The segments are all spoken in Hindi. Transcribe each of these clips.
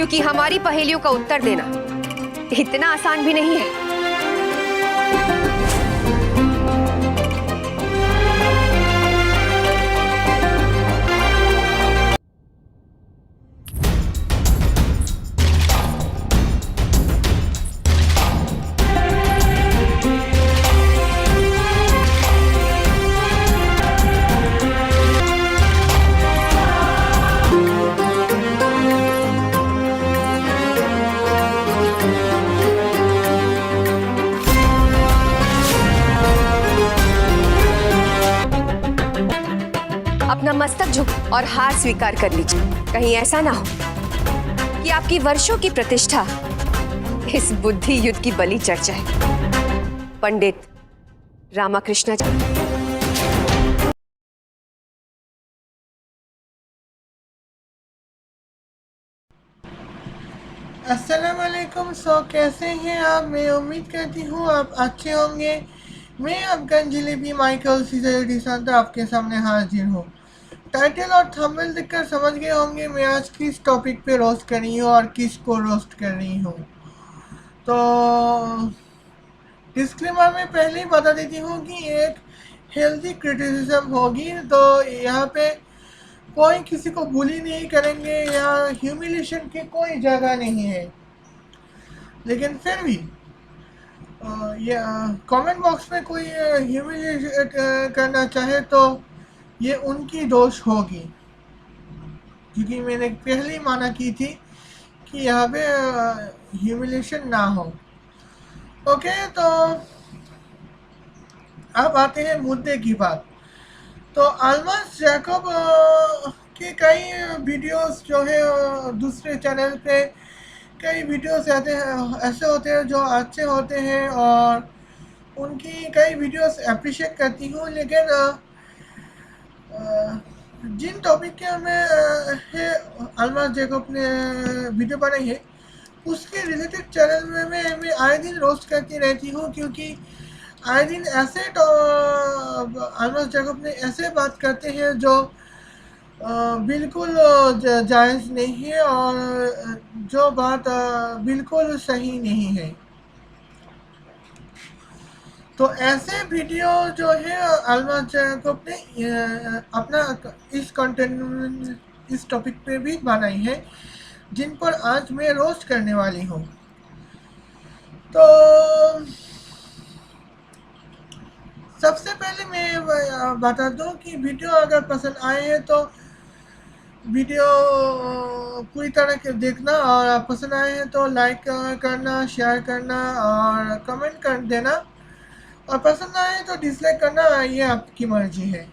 क्योंकि हमारी पहेलियों का उत्तर देना इतना आसान भी नहीं है। अपना मस्तक झुक और हार स्वीकार कर लीजिए। कहीं ऐसा ना हो कि आपकी वर्षों की प्रतिष्ठा इस बुद्धि युद्ध की बलि चढ़ जाए। पंडित रामाकृष्ण जी। अस्सलाम वालेकुम। कैसे हैं आप? मैं उम्मीद करती हूँ आप अच्छे होंगे। मैं Afghan jalebi Michael Caesar Santa आपके सामने हाजिर हूँ। टाइटल और थंबनेल देखकर समझ गए होंगे मैं आज किस टॉपिक पे रोस्ट कर रही हूँ और किस को रोस्ट कर रही हूँ। तो डिस्क्लेमर में पहले ही बता देती हूँ कि एक हेल्दी क्रिटिसिज्म होगी, तो यहाँ पे कोई किसी को बुली नहीं करेंगे या ह्यूमिलेशन की कोई जगह नहीं है। लेकिन फिर भी ये कमेंट बॉक्स में कोई ह्यूमिलेट करना चाहे तो ये उनकी दोष होगी, क्योंकि मैंने पहले ही माना की थी कि यहाँ पे ह्यूमिलेशन ना हो। ओके, तो अब आते हैं मुद्दे की बात। तो अल्मास जैकब के कई वीडियोस जो है दूसरे चैनल पे कई वीडियोस ऐसे होते हैं जो अच्छे होते हैं और उनकी कई वीडियोस अप्रिशिएट करती हूँ। लेकिन जिन टॉपिक के है अल्मास जैकब ने वीडियो बनाई है उसके रिलेटेड चैनल में मैं आए दिन रोस्ट करती रहती हूँ, क्योंकि आए दिन ऐसे अल्मास जैकब ने ऐसे बात करते हैं जो बिल्कुल जायज़ नहीं है और जो बात बिल्कुल सही नहीं है। तो ऐसे वीडियो जो है अल्मास जैकब ने अपना इस कंटेंट इस टॉपिक पे भी बनाई है, जिन पर आज मैं रोस्ट करने वाली हूँ। तो सबसे पहले मैं बता दूं कि वीडियो अगर पसंद आए हैं तो वीडियो पूरी तरह के देखना, और पसंद आए हैं तो लाइक करना, शेयर करना और कमेंट कर देना, और पसंद आए तो डिसलाइक करना, ये आपकी मर्जी है।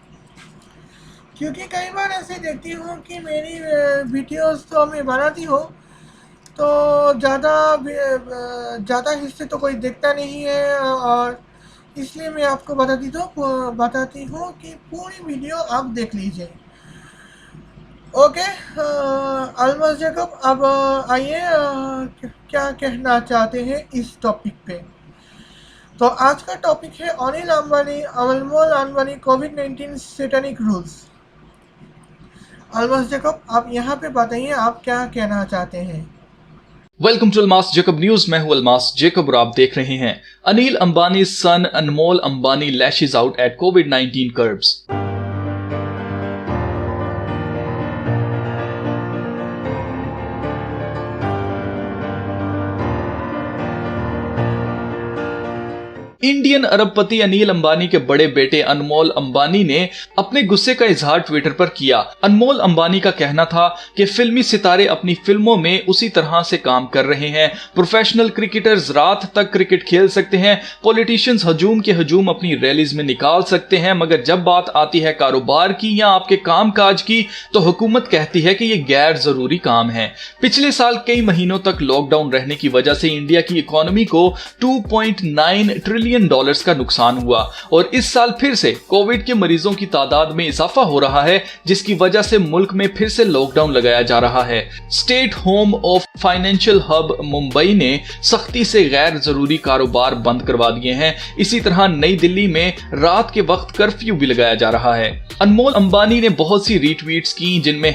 क्योंकि कई बार ऐसे देखती हूँ कि मेरी वीडियोस तो मैं बनाती हूँ तो ज़्यादा हिस्से तो कोई देखता नहीं है, और इसलिए मैं आपको बताती हूँ कि पूरी वीडियो आप देख लीजिए। ओके, अल्मास जैकब अब आइए क्या कहना चाहते हैं इस टॉपिक पे। तो आज का टॉपिक है अनमोल अंबानी कोविड-19 सैटेनिक रूल्स। अल्मास जैकब आप यहाँ पे बताइए आप क्या कहना चाहते हैं। Welcome to Almas Jacob news. मैं हूं अलमास जैकब और आप देख रहे हैं Anil Ambani son Anmol Ambani lashes out at कोविड-19 कर्ब्स। इंडियन अरबपति अनिल अंबानी के बड़े बेटे अनमोल अंबानी ने अपने गुस्से का इजहार ट्विटर पर किया। अनमोल अंबानी का कहना था कि फिल्मी सितारे अपनी फिल्मों में उसी तरह से काम कर रहे हैं। प्रोफेशनल क्रिकेटर्स रात तक क्रिकेट खेल सकते हैं, पॉलिटिशियंस हजूम के हजूम अपनी रैलीज में निकाल सकते हैं, मगर जब बात आती है कारोबार की या आपके कामकाज की तो हुकूमत कहती है कि ये गैर जरूरी काम है। पिछले साल कई महीनों तक लॉकडाउन रहने की वजह से इंडिया की इकोनॉमी को 2.9 ट्रिलियन बिलियन डॉलर्स का नुकसान हुआ। और इस साल फिर से कोविड के मरीजों की तादाद में इजाफा हो रहा है, जिसकी वजह से मुल्क में फिर से लॉकडाउन लगाया जा रहा है। State home of financial hub Mumbai ने सख्ती से गैर जरूरी कारोबार बंद करवा दिए हैं। इसी तरह नई दिल्ली में रात के वक्त कर्फ्यू भी लगाया जा रहा है। अनमोल अंबानी ने बहुत सी रीट्वीट्स की जिनमें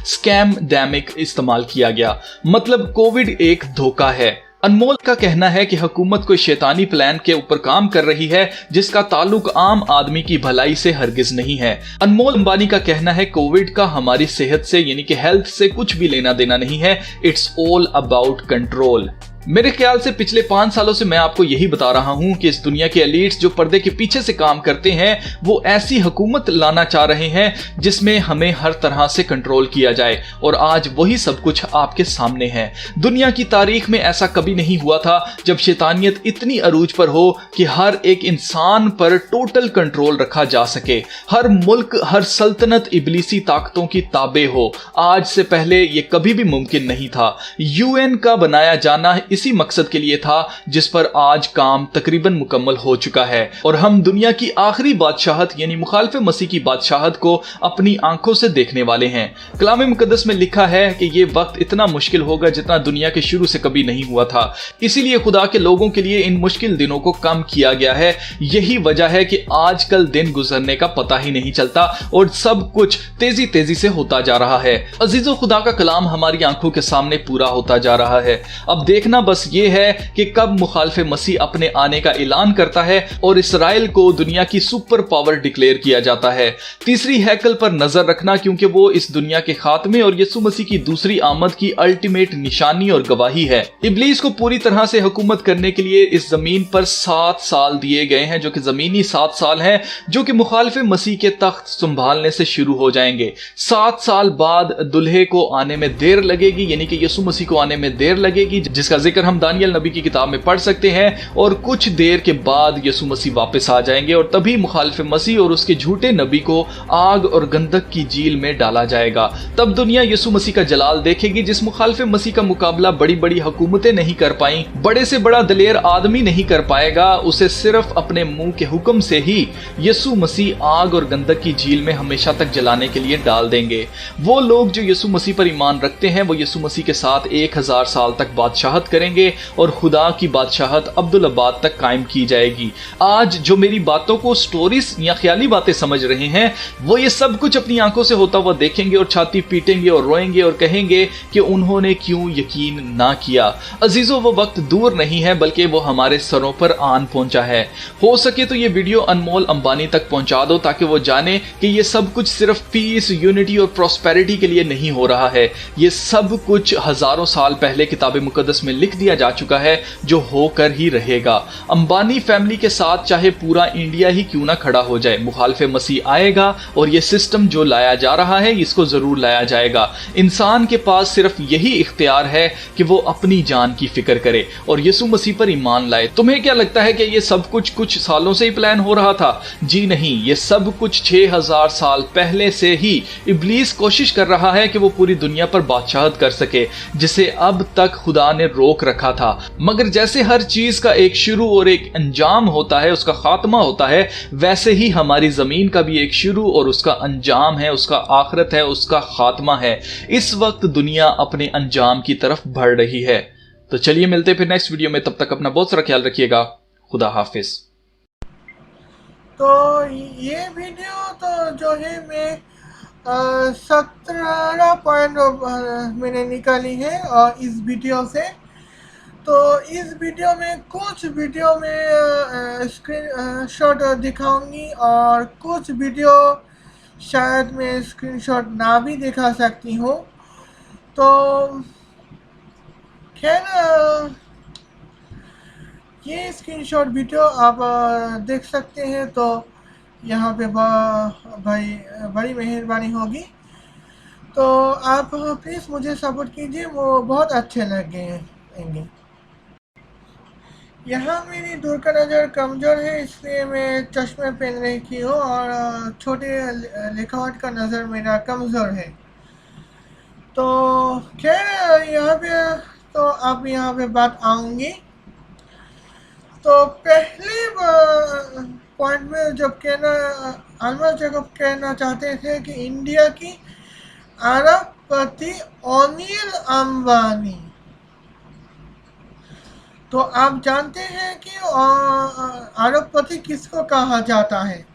#scamdemic इस्तेमाल किया गया। मतलब कोविड एक धोखा है। अनमोल का कहना है कि हुकूमत कोई शैतानी प्लान के ऊपर काम कर रही है जिसका ताल्लुक आम आदमी की भलाई से हरगिज नहीं है। अनमोल अंबानी का कहना है कोविड का हमारी सेहत से यानी कि हेल्थ से कुछ भी लेना देना नहीं है, इट्स ऑल अबाउट कंट्रोल। मेरे ख्याल से पिछले 5 सालों से मैं आपको यही बता रहा हूं कि इस दुनिया के एलीट्स जो पर्दे के पीछे से काम करते हैं वो ऐसी हुकूमत लाना चाह रहे हैं जिसमें हमें हर तरह से कंट्रोल किया जाए, और आज वही सब कुछ आपके सामने है। दुनिया की तारीख में ऐसा कभी नहीं हुआ था जब शैतानियत इतनी अरूज पर हो कि हर एक इंसान पर टोटल कंट्रोल रखा जा सके, हर मुल्क हर सल्तनत इबलीसी ताकतों की ताबे हो। आज से पहले ये कभी भी मुमकिन नहीं था। UN का बनाया जाना इसी मकसद के लिए था जिस पर आज काम तकरीबन मुकम्मल हो चुका है, और हम दुनिया की आखिरी बादशाहत यानी मुखालिफ मसीह की बादशाहत को अपनी आंखों से देखने वाले हैं। कलाम मुकद्दस में लिखा है कि ये वक्त इतना मुश्किल होगा जितना दुनिया के शुरू से कभी नहीं हुआ था। इसीलिए खुदा के लोगों के लिए इन मुश्किल दिनों को कम किया गया है। यही वजह है कि आजकल दिन गुजरने का पता ही नहीं चलता और सब कुछ तेजी तेजी से होता जा रहा है। अजीजों, खुदा का कलाम हमारी आंखों के सामने पूरा होता जा रहा है। अब देखना बस ये है कि कब मुखालिफ मसीह अपने आने का ऐलान करता है और इसराइल को दुनिया की सुपर पावर डिक्लेयर किया जाता है। तीसरी हैकल पर नजर रखना, क्योंकि वो इस दुनिया के खात्मे और यीशु मसीह की दूसरी आमद की अल्टीमेट निशानी और गवाही है। इब्लीस को पूरी तरह से हुकूमत करने के लिए इस जमीन पर 7 साल दिए गए हैं, जो कि जमीनी 7 साल हैं, जो कि मुखालिफ मसीह के तख्त संभालने से शुरू हो जाएंगे। 7 साल बाद दुल्हे को आने में देर लगेगी, यानी कि यीशु मसीह को आने में देर लगेगी, जिसका जिक्र हम दानियल नबी की किताब में पढ़ सकते हैं। और कुछ देर के बाद यीशु मसीह वापस आ जाएंगे और तभी मुखालिफ मसीह और उसके झूठे नबी को आग और गंधक की झील में डाला जाएगा। तब दुनिया यीशु मसीह का जलाल देखेगी, जिस मुखालिफ मसीह का मुकाबला बड़ी बड़ी हुकूमतें नहीं कर पाई, बड़े से बड़ा दलेर आदमी नहीं कर पाएगा। उसे सिर्फ अपने मुंह के हुक्म से ही यीशु मसीह आग और गंधक की झील में हमेशा तक जलाने के लिए डाल देंगे। वो लोग जो यीशु मसीह पर ईमान रखते हैं वो यीशु मसीह के साथ 1000 साल तक बादशाहत करेंगे और खुदा की बादशाहत अब्दुल अबाद तक कायम की जाएगी। आज जो मेरी बातों को स्टोरीज या ख्याली बातें समझ रहे हैं वो ये सब कुछ अपनी आंखों से होता हुआ देखेंगे और छाती पीटेंगे और रोएंगे और कहेंगे कि उन्होंने क्यों यकीन ना किया। अजीजों, वो वक्त दूर नहीं है बल्कि वो हमारे सरों पर आन पहुंचा है। हो सके तो ये वीडियो अनमोल अंबानी तक पहुंचा दो ताकि वो जाने कि ये सब कुछ सिर्फ पीस, यूनिटी और प्रॉस्पेरिटी के लिए नहीं हो रहा है। ये सब कुछ हजारों साल पहले किताब मुकद्दस में लिख दिया जा चुका है, जो होकर ही रहेगा। अंबानी फैमिली के साथ चाहे पूरा इंडिया ही क्यों ना खड़ा हो जाए, मुखालिफ मसीह आएगा और ये सिस्टम जो लाया जा रहा है इसको जरूर लाया जाएगा। इंसान के पास सिर्फ यही इख्तियार है कि वो अपनी जान की फिक्र करे और यीशु मसीह पर ईमान लाए। तुम्हें क्या लगता है कि ये सब कुछ सालों से ही प्लान हो रहा था? जी नहीं, ये सब कुछ 6000 साल पहले से ही इब्लीस कोशिश कर रहा है कि वो पूरी दुनिया पर बादशाहत कर सके, जिसे अब तक खुदा ने रोक रखा था। मगर जैसे हर चीज का एक शुरू और एक अंजाम होता है, उसका खात्मा होता है, वैसे ही हमारी जमीन का भी एक शुरू और उसका अंजाम है, उसका आखिरत है, उसका खात्मा है। इस वक्त दुनिया अपने अंजाम की तरफ बढ़ रही है। तो चलिए मिलते फिर नेक्स्ट वीडियो में, तब तक अपना बहुत सारा ख्याल रखिएगा। खुदा हाफिज। तो ये वीडियो तो जो है मैं 17 पॉइंट मैंने निकाली है और इस वीडियो से। तो इस वीडियो में कुछ वीडियो में स्क्रीन शॉट दिखाऊंगी और कुछ वीडियो शायद मैं स्क्रीनशॉट ना भी दिखा सकती हूँ। तो खैर ये स्क्रीनशॉट वीडियो आप देख सकते हैं, तो यहाँ पे भाई बड़ी मेहरबानी होगी। तो आप प्लीज़ मुझे सपोर्ट कीजिए, वो बहुत अच्छे लगेंगे। यहाँ मेरी दूर का नज़र कमज़ोर है, इसलिए मैं चश्मे पहन रखी हूँ और छोटे लिखावट का नज़र मेरा कमज़ोर है। तो खैर यहाँ पे तो अब यहाँ पे बात आऊँगी। तो पहले पॉइंट में जब कहना अनवर जैकब कहना चाहते थे कि इंडिया की अरबपति अनिल अंबानी, तो आप जानते हैं कि अरबपति किसको कहा जाता है?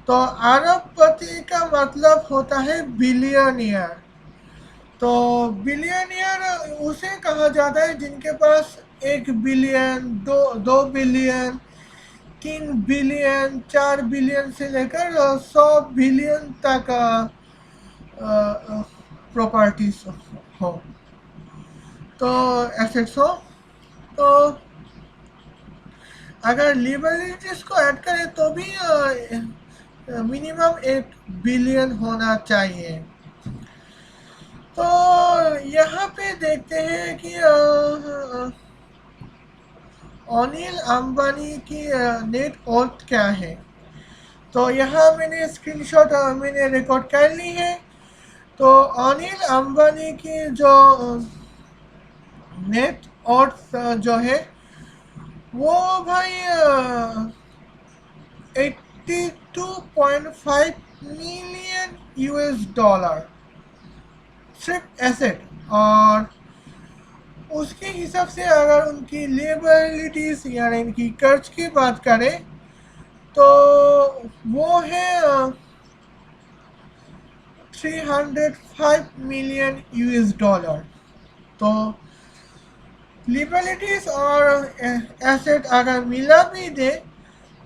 तो अरबपति का मतलब होता है बिलियनियर। तो बिलियनियर उसे कहा जाता है जिनके पास 1 बिलियन, 2 बिलियन, 3 बिलियन, 4 बिलियन से लेकर 100 बिलियन तक प्रॉपर्टीज हो, तो एसेट्स हो। तो अगर लिबर्टीज को ऐड करें तो भी मिनिमम 1 बिलियन होना चाहिए। तो यहाँ पे देखते हैं कि अनिल अंबानी की नेट वर्थ क्या है। तो यहाँ मैंने स्क्रीनशॉट मैंने रिकॉर्ड कर ली है। तो अनिल अंबानी की जो नेट वर्थ जो है वो भाई 82.5 मिलियन यूएस डॉलर सिर्फ एसेट, और उसके हिसाब से अगर उनकी लेबलिटीज यानी इनकी कर्ज की बात करें तो वो है 305 मिलियन यूएस डॉलर। तो लिबलिटीज और एसेट अगर मिला भी दे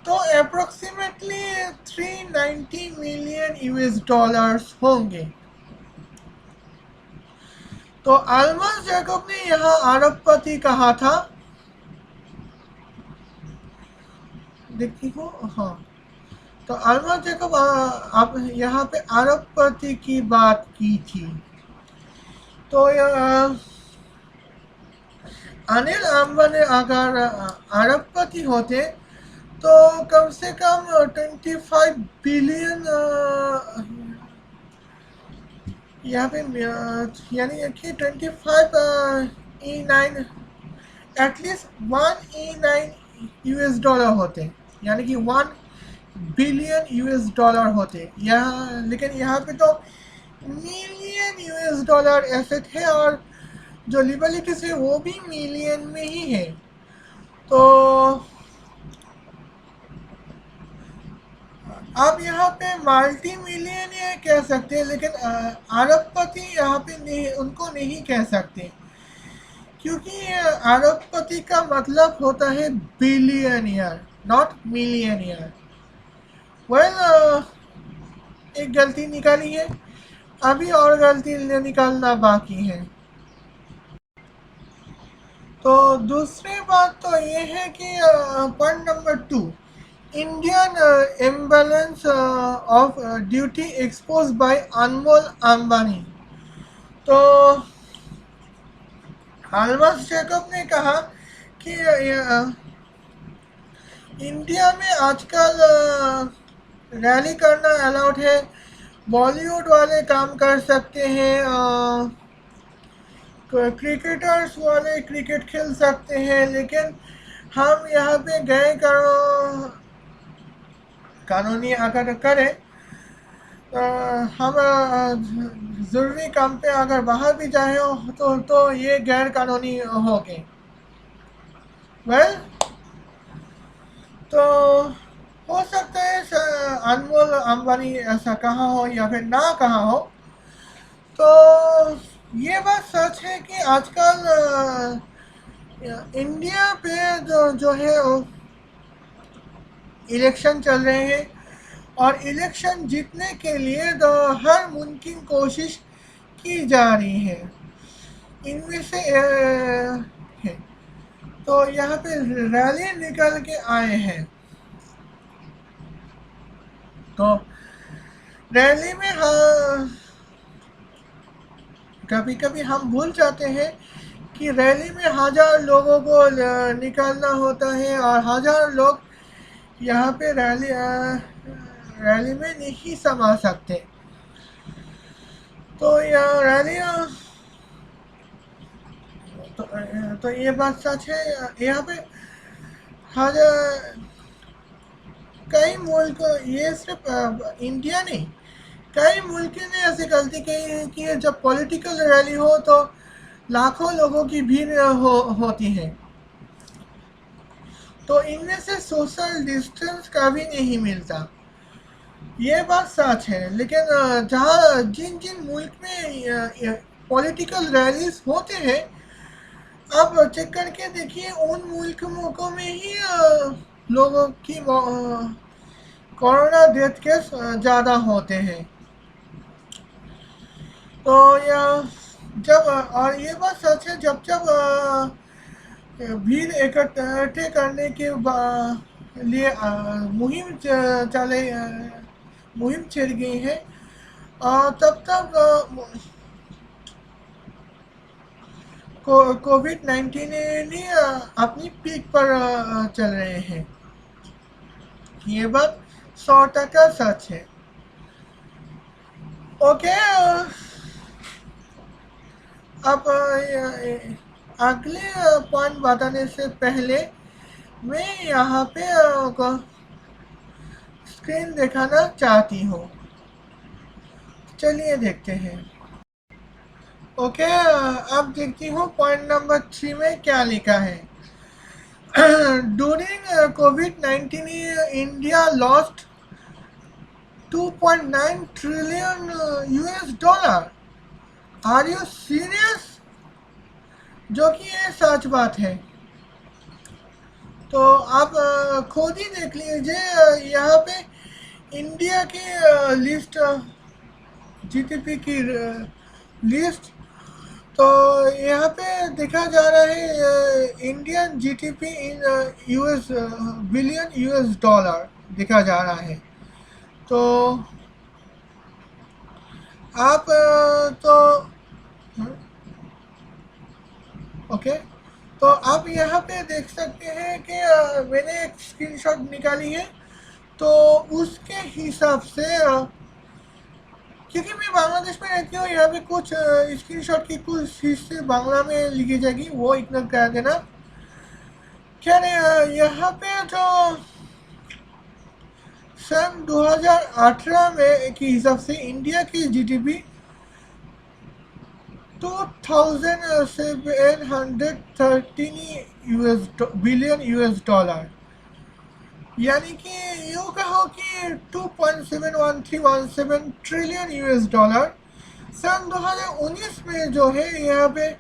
तो अप्रोक्सीमेटली 390 मिलियन यूएस डॉलर्स होंगे। तो अल्मस जैकब ने यहाँ अरबपति कहा था, देखती हो, हाँ। तो अल्मस जैकब आप यहाँ पे अरबपति की बात की थी। तो अनिल अंबानी अगर अरबपति होते तो कम से कम 25 बिलियन यहाँ पे यानी कि 25 E9 at least 1 E9 US dollar होते, यानी कि 1 बिलियन यूएस डॉलर होते यहाँ। लेकिन यहाँ पे तो मिलियन यूएस डॉलर एसेट है और जो लिबर्टीज है वो भी मिलियन में ही है। तो आप यहाँ पे मल्टी मिलियनियर कह सकते हैं, लेकिन अरबपति यहाँ पे नहीं, उनको नहीं कह सकते, क्योंकि अरबपति का मतलब होता है बिलियनियर, नॉट मिलियनियर। वेल, एक गलती निकाली है, अभी और गलती निकालना बाकी है। तो दूसरी बात तो ये है कि point number 2, Indian imbalance of duty expose by Anmol Ambani. तो अल्मस जैकब ने कहा कि इंडिया में आजकल रैली करना अलाउड है, बॉलीवुड वाले काम कर सकते हैं, क्रिकेटर्स वाले क्रिकेट खेल सकते हैं, लेकिन हम यहाँ पे गए कानूनी अगर करें हम ज़रूरी काम पे अगर बाहर भी जाए तो ये गैर कानूनी होंगे। वेल, तो हो सकता है अनमोल अंबानी ऐसा कहा हो या फिर ना कहा हो। तो ये बात सच है कि आजकल इंडिया पे जो है इलेक्शन चल रहे हैं और इलेक्शन जीतने के लिए तो हर मुमकिन कोशिश की जा रही है। इनमें से है तो यहाँ पे रैली निकल के आए हैं। तो रैली में कभी कभी हम भूल जाते हैं कि रैली में 1000 लोगों को निकालना होता है और 1000 लोग यहाँ पे रैली में नहीं समा सकते। तो यह रैली तो ये बात सच है। यहाँ पे हर कई मुल्क, ये सिर्फ इंडिया नहीं, कई मुल्क ने ऐसी गलती की है, जब पॉलिटिकल रैली हो तो लाखों लोगों की भीड़ होती है, तो इनमें से सोशल डिस्टेंस का भी नहीं मिलता। ये बात सच है, लेकिन जहाँ जिन जिन मुल्क में पॉलिटिकल रैलीज होते हैं, आप चेक करके देखिए उन मुल्कों में ही लोगों की कोरोना डेथ केस ज़्यादा होते हैं। तो यह जब और ये बात सच है, जब जब भीड़ इकट्ठे करने के लिए मुहिम छेड़ गई है, तब तक कोविड-19 ने अपनी पीक पर चल रहे हैं। ये बात 100% सच है। ओके, अब अगले पॉइंट बताने से पहले मैं यहाँ पे स्क्रीन दिखाना चाहती हूँ। चलिए देखते हैं। ओके, अब देखती हूँ पॉइंट नंबर 3 में क्या लिखा है। ड्यूरिंग कोविड-19 India lost 2.9 trillion US dollar. Are you serious? जो कि ये सच बात है। तो आप खुद ही देख लीजिए, यहाँ पे इंडिया की लिस्ट, जीडीपी की लिस्ट, तो यहाँ पे देखा जा रहा है Indian GDP in US billion US dollar देखा जा रहा है। तो आप ओके, तो आप यहाँ पे देख सकते हैं कि मैंने एक स्क्रीनशॉट निकाली है, तो उसके हिसाब से क्योंकि मैं बांग्लादेश में रहती हूँ, यहाँ पे कुछ स्क्रीनशॉट की कुछ हिस्से बांग्ला में लिखी जाएगी, वो इग्नोर कर देना। क्या यहाँ पे जो सन 2018 में के हिसाब से इंडिया की जीडीपी 2713 बिलियन US डॉलर, यानी कि यूँ कहो कि 2.71317 ट्रिलियन US डॉलर। सन 2019 में जो है यहाँ पे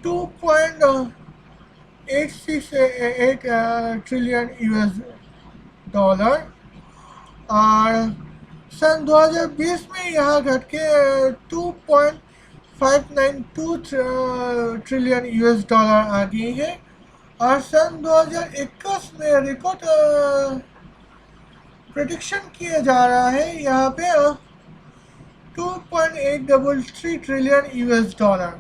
2.868 ट्रिलियन US डॉलर, और सन 2020 में यहाँ घट के 2.592 ट्रिलियन US डॉलर आ गई है, और सन 2021 में रिकॉर्ड प्रेडिक्शन किया जा रहा है यहाँ पे 2.833 ट्रिलियन US डॉलर।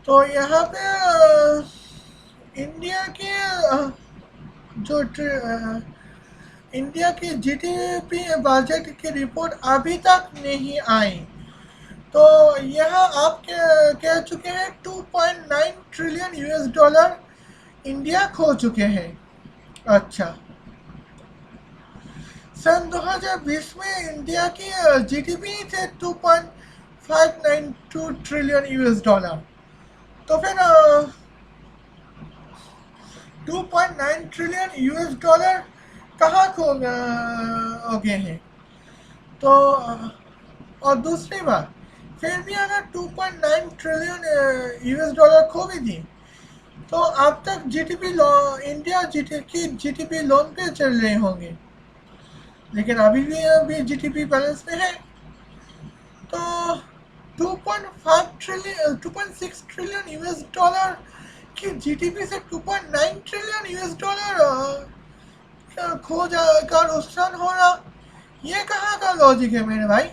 तो यहाँ पे इंडिया के जो इंडिया की जीडीपी बजट की रिपोर्ट अभी तक नहीं आई, तो यहाँ आप कह चुके हैं 2.9 ट्रिलियन US डॉलर इंडिया खो चुके हैं। अच्छा, सन 2020 में इंडिया की जीडीपी थे 2.592 ट्रिलियन US डॉलर, तो फिर 2.9 ट्रिलियन US डॉलर कहाँ खो गए हैं? तो और दूसरी बात, फिर भी अगर 2.9 ट्रिलियन US डॉलर खो भी दी, तो अब तक इंडिया की जीडीपी लोन पे चल रहे होंगे, लेकिन अभी जीडीपी बैलेंस में है। तो 2.6 ट्रिलियन US डॉलर की जीडीपी से 2.9 ट्रिलियन US डॉलर खो जाकर नुकसान हो रहा, ये कहाँ का लॉजिक है मेरे भाई?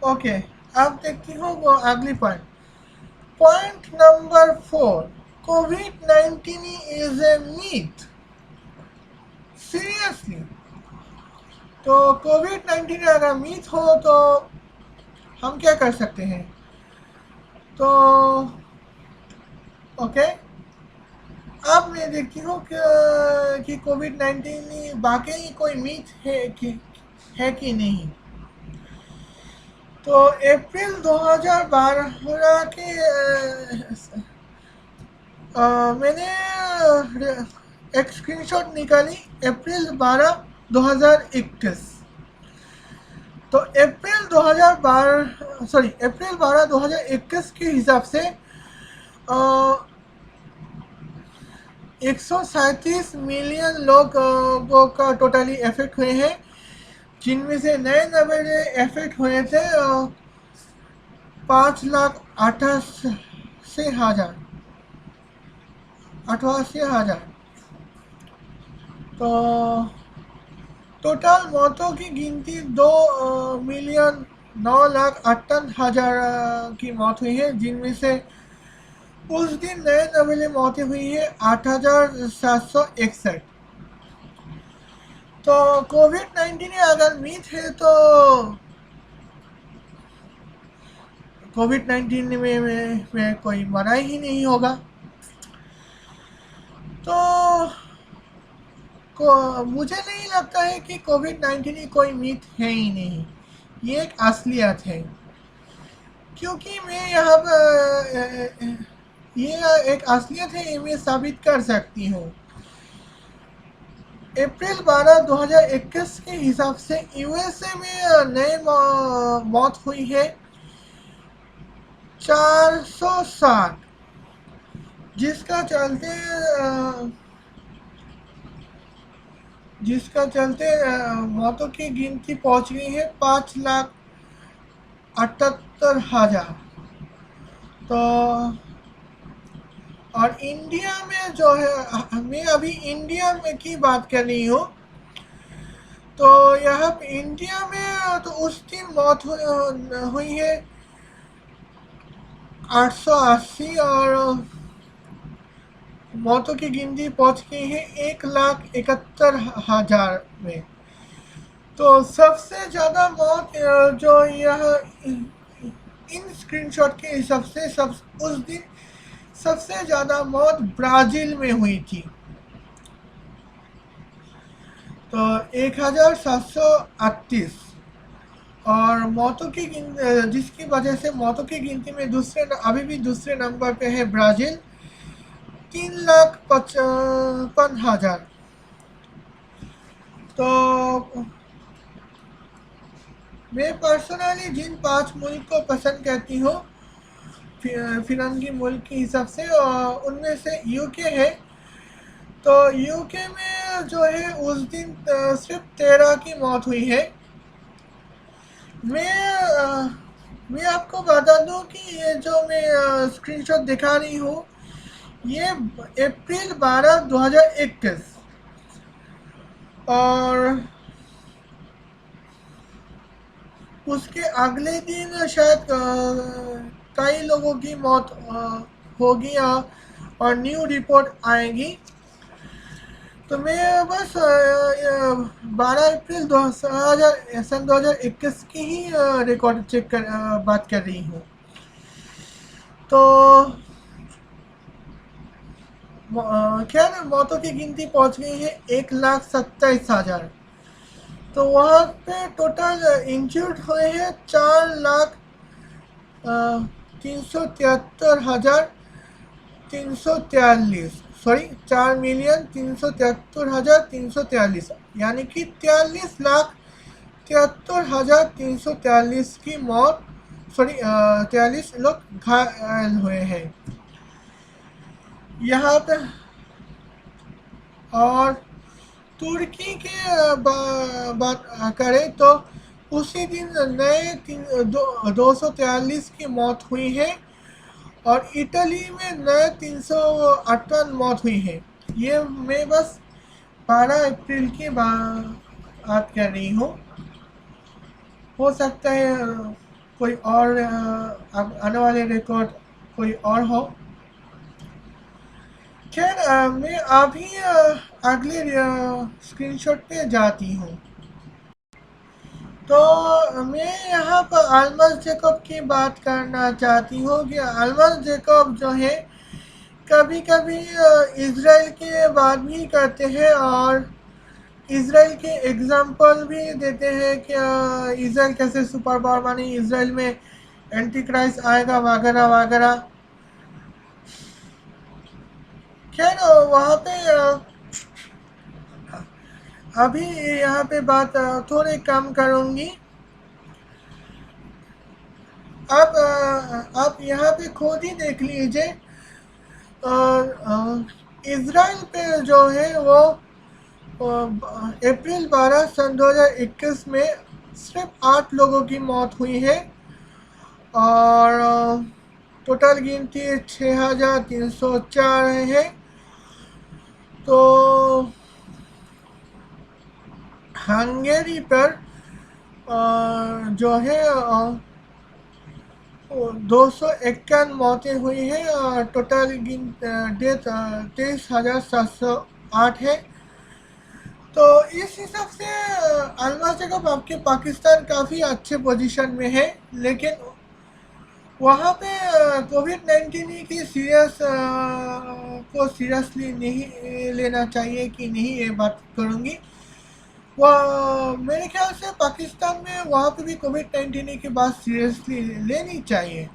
ओके, अब देखती हूँ वो अगली point number 4, covid is a myth. Seriously? तो कोविड-19 अगर मीथ हो तो हम क्या कर सकते हैं। तो ओके, अब मैं देखती हूँ कि कोविड-19 वाकई कोई मीथ है कि नहीं। तो अप्रैल 2012 के मैंने एक स्क्रीनशॉट निकाली। अप्रैल 12 2021। तो अप्रैल 12 2021 के हिसाब से 137 मिलियन लोगों का टोटली इफेक्ट हुए हैं, जिनमें से नए नंबर इफेक्ट हुए थे 5,88,000। तो टोटल मौतों की गिनती 2,09,58,000 की मौत हुई है, जिनमें से उस दिन नए नवेले मौतें हुई है 8,761। तो कोविड-19 अगर मीथ है तो कोविड-19 में कोई मरा ही नहीं होगा। तो मुझे नहीं लगता है कि कोविड-19 कोई मीथ है ही नहीं, ये एक असलियत है। क्योंकि मैं यहाँ पर ये एक असलियत है, ये मैं साबित कर सकती हूँ। अप्रैल 12 2021 के हिसाब से यूएसए में नए मौत हुई है 460, जिसका चलते मौतों की गिनती पहुंच गई है 5,78,000। तो और इंडिया में जो है, मैं अभी इंडिया में की बात कर रही हूँ। तो यहाँ पे इंडिया में तो उस दिन मौत हुई है 880, और मौतों की गिनती पहुंच गई है 1,71,000 में। तो सबसे ज़्यादा मौत जो यह इन स्क्रीनशॉट के हिसाब से उस दिन सबसे ज़्यादा मौत ब्राज़ील में हुई थी। तो 1,738, और मौतों की जिसकी वजह से मौतों की गिनती में अभी भी दूसरे नंबर पे है ब्राज़ील, 3,55,000। तो मैं पर्सनली जिन 5 मुल्क को पसंद करती हूँ फिरंगी मुल्क के हिसाब से, उनमें से यूके है। तो यूके में जो है उस दिन सिर्फ 13 की मौत हुई है। मैं आपको बता दूं कि ये जो मैं स्क्रीनशॉट दिखा रही हूँ, ये अप्रैल 12 2021, और उसके अगले दिन शायद कई लोगों की मौत होगी और न्यू रिपोर्ट आएगी। तो मैं बस 12 अप्रैल 2021 की ही रिकॉर्ड बात कर रही हूँ। तो खैर मौतों की गिनती पहुँच गई है 1,27,000। तो वहाँ पे टोटल इंजर्ड हुए हैं 4,373,343, सॉरी 4,373,343, यानी कि 43,73,343 की मौत, सॉरी 43 लोग घायल हुए हैं यहाँ पे। और तुर्की के बात करें तो उसी दिन नए 243 की मौत हुई है, और इटली में नए 358 मौत हुई है। ये मैं बस 12 अप्रैल की बात कर रही हूँ। हो सकता है कोई और आने वाले रिकॉर्ड कोई और हो। खैर मैं अभी अगले स्क्रीनशॉट पे जाती हूँ। तो मैं यहाँ पर अल्मस जेकब की बात करना चाहती हूँ कि अल्मस जेकब जो है कभी कभी इसराइल की बात भी करते हैं और इसराइल के एग्जाम्पल भी देते हैं कि इसराइल कैसे सुपर पावर बनी, इसराइल में एंटी क्राइस्ट आएगा वगैरह वगैरह। खैर वहाँ पे अभी यहाँ पे बात थोड़ी कम करूँगी। आप यहाँ पे खुद ही देख लीजिए, इसराइल पे जो है वो अप्रैल 12 सन 2021 में सिर्फ 8 लोगों की मौत हुई है और टोटल गिनती 6304 है। तो हंगेरी पर जो है 251 मौतें हुई हैं और टोटल डेथ 23,708 है। तो इस हिसाब से अल्मस जेकब आपके पाकिस्तान काफ़ी अच्छे पोजीशन में है, लेकिन वहाँ पे कोविड-19 की सीरियसली नहीं लेना चाहिए कि नहीं, ये बात करूँगी। वह मेरे ख्याल से पाकिस्तान में वहाँ पे भी कोविड-19 की बात सीरियसली लेनी चाहिए,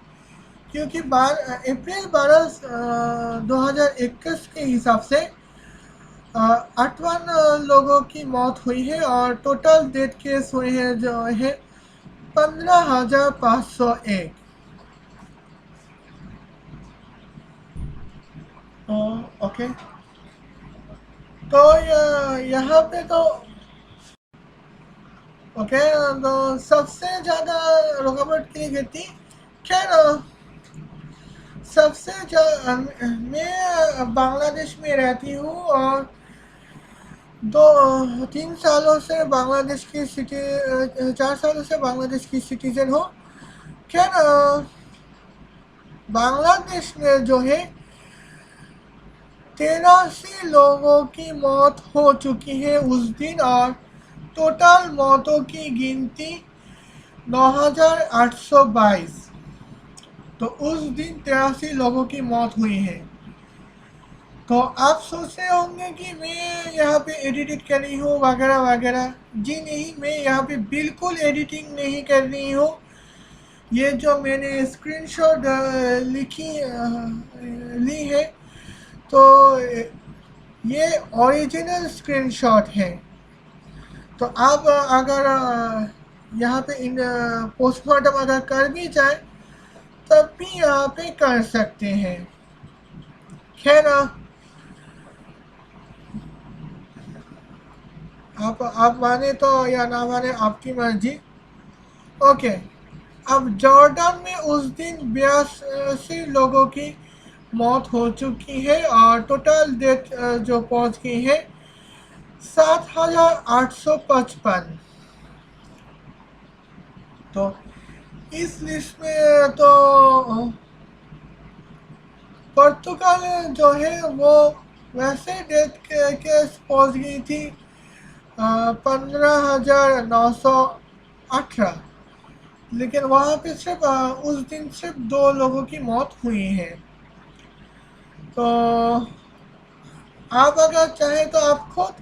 क्योंकि अप्रैल 12 2021 के हिसाब से 58 लोगों की मौत हुई है और टोटल डेथ केस हुए हैं जो है 15,501। ओके, तो यहाँ पे तो ओके, तो सबसे ज़्यादा रुकावट की गई थी। खैर सबसे ज़्यादा मैं बांग्लादेश में रहती हूँ और 3 सालों से बांग्लादेश की 4 सालों से बांग्लादेश की सिटीज़न हूँ। खैर बांग्लादेश में जो है 83 लोगों की मौत हो चुकी है उस दिन और टोटल मौतों की गिनती 9,822। तो उस दिन 83 लोगों की मौत हुई है। तो आप सोच रहे होंगे कि मैं यहाँ पे एडिट कर रही हूँ वगैरह वगैरह। जी नहीं, मैं यहाँ पे बिल्कुल एडिटिंग नहीं कर रही हूँ। ये जो मैंने स्क्रीनशॉट ली है, तो ये ओरिजिनल स्क्रीनशॉट है। तो आप अगर यहाँ पे पोस्टमार्टम अगर कर भी जाए तब भी यहाँ पे कर सकते हैं। खैर आप माने तो या ना माने आपकी मर्जी। ओके, अब जॉर्डन में उस दिन 82 लोगों की मौत हो चुकी है और टोटल डेथ जो पहुंच गई है 7,855। तो इस लिस्ट में तो पुर्तगाल जो है वो वैसे डेथ केस पहुंच गई थी 15,918, लेकिन वहाँ पे सिर्फ उस दिन सिर्फ 2 लोगों की मौत हुई है। तो आप अगर चाहें तो आप खुद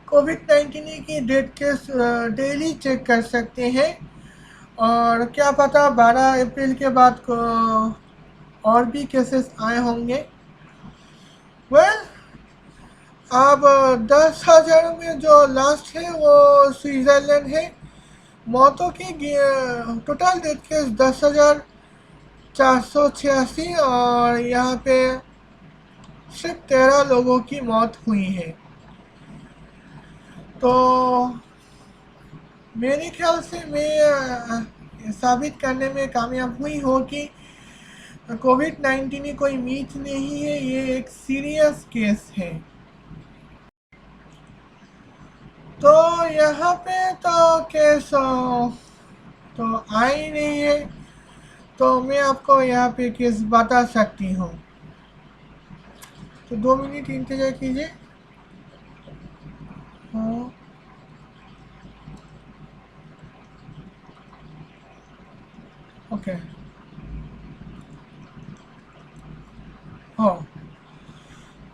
कोविड-19 की डेथ केस डेली चेक कर सकते हैं और क्या पता 12 अप्रैल के बाद को और भी केसेस आए होंगे। वेल, अब 10,000 में जो लास्ट है वो स्विट्ज़रलैंड है। मौतों की टोटल डेथ केस 10,486 और यहाँ पे सिर्फ 13 लोगों की मौत हुई है। तो मेरे ख्याल से मैं साबित करने में कामयाब हुई हो कि कोविड-19 कोई मीथ नहीं है, ये एक सीरियस केस है। तो यहाँ पे तो केस तो आ ही नहीं है, तो मैं आपको यहाँ पे केस बता सकती हूँ। तो 2 मिनट इंतजार कीजिए। हाँ, ओके। हाँ,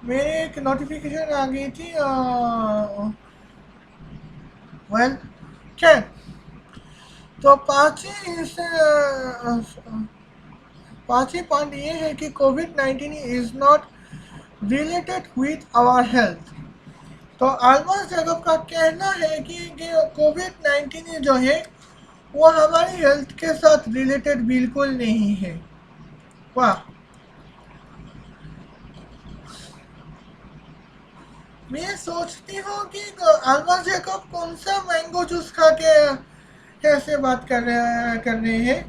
मेरे एक नोटिफिकेशन आ गई थी। वेल, क्या तो पांचवी पॉइंट ये है कि कोविड-19 is not related with our health. तो अल्बर्ट जैकब का कहना है कि कोविड-19 जो है वो हमारी हेल्थ के साथ रिलेटेड बिल्कुल नहीं है। वाह। मैं सोचती हूँ कि अल्बर्ट जैकब कौन सा मैंगो जूस खा के कैसे बात कर रहे हैं।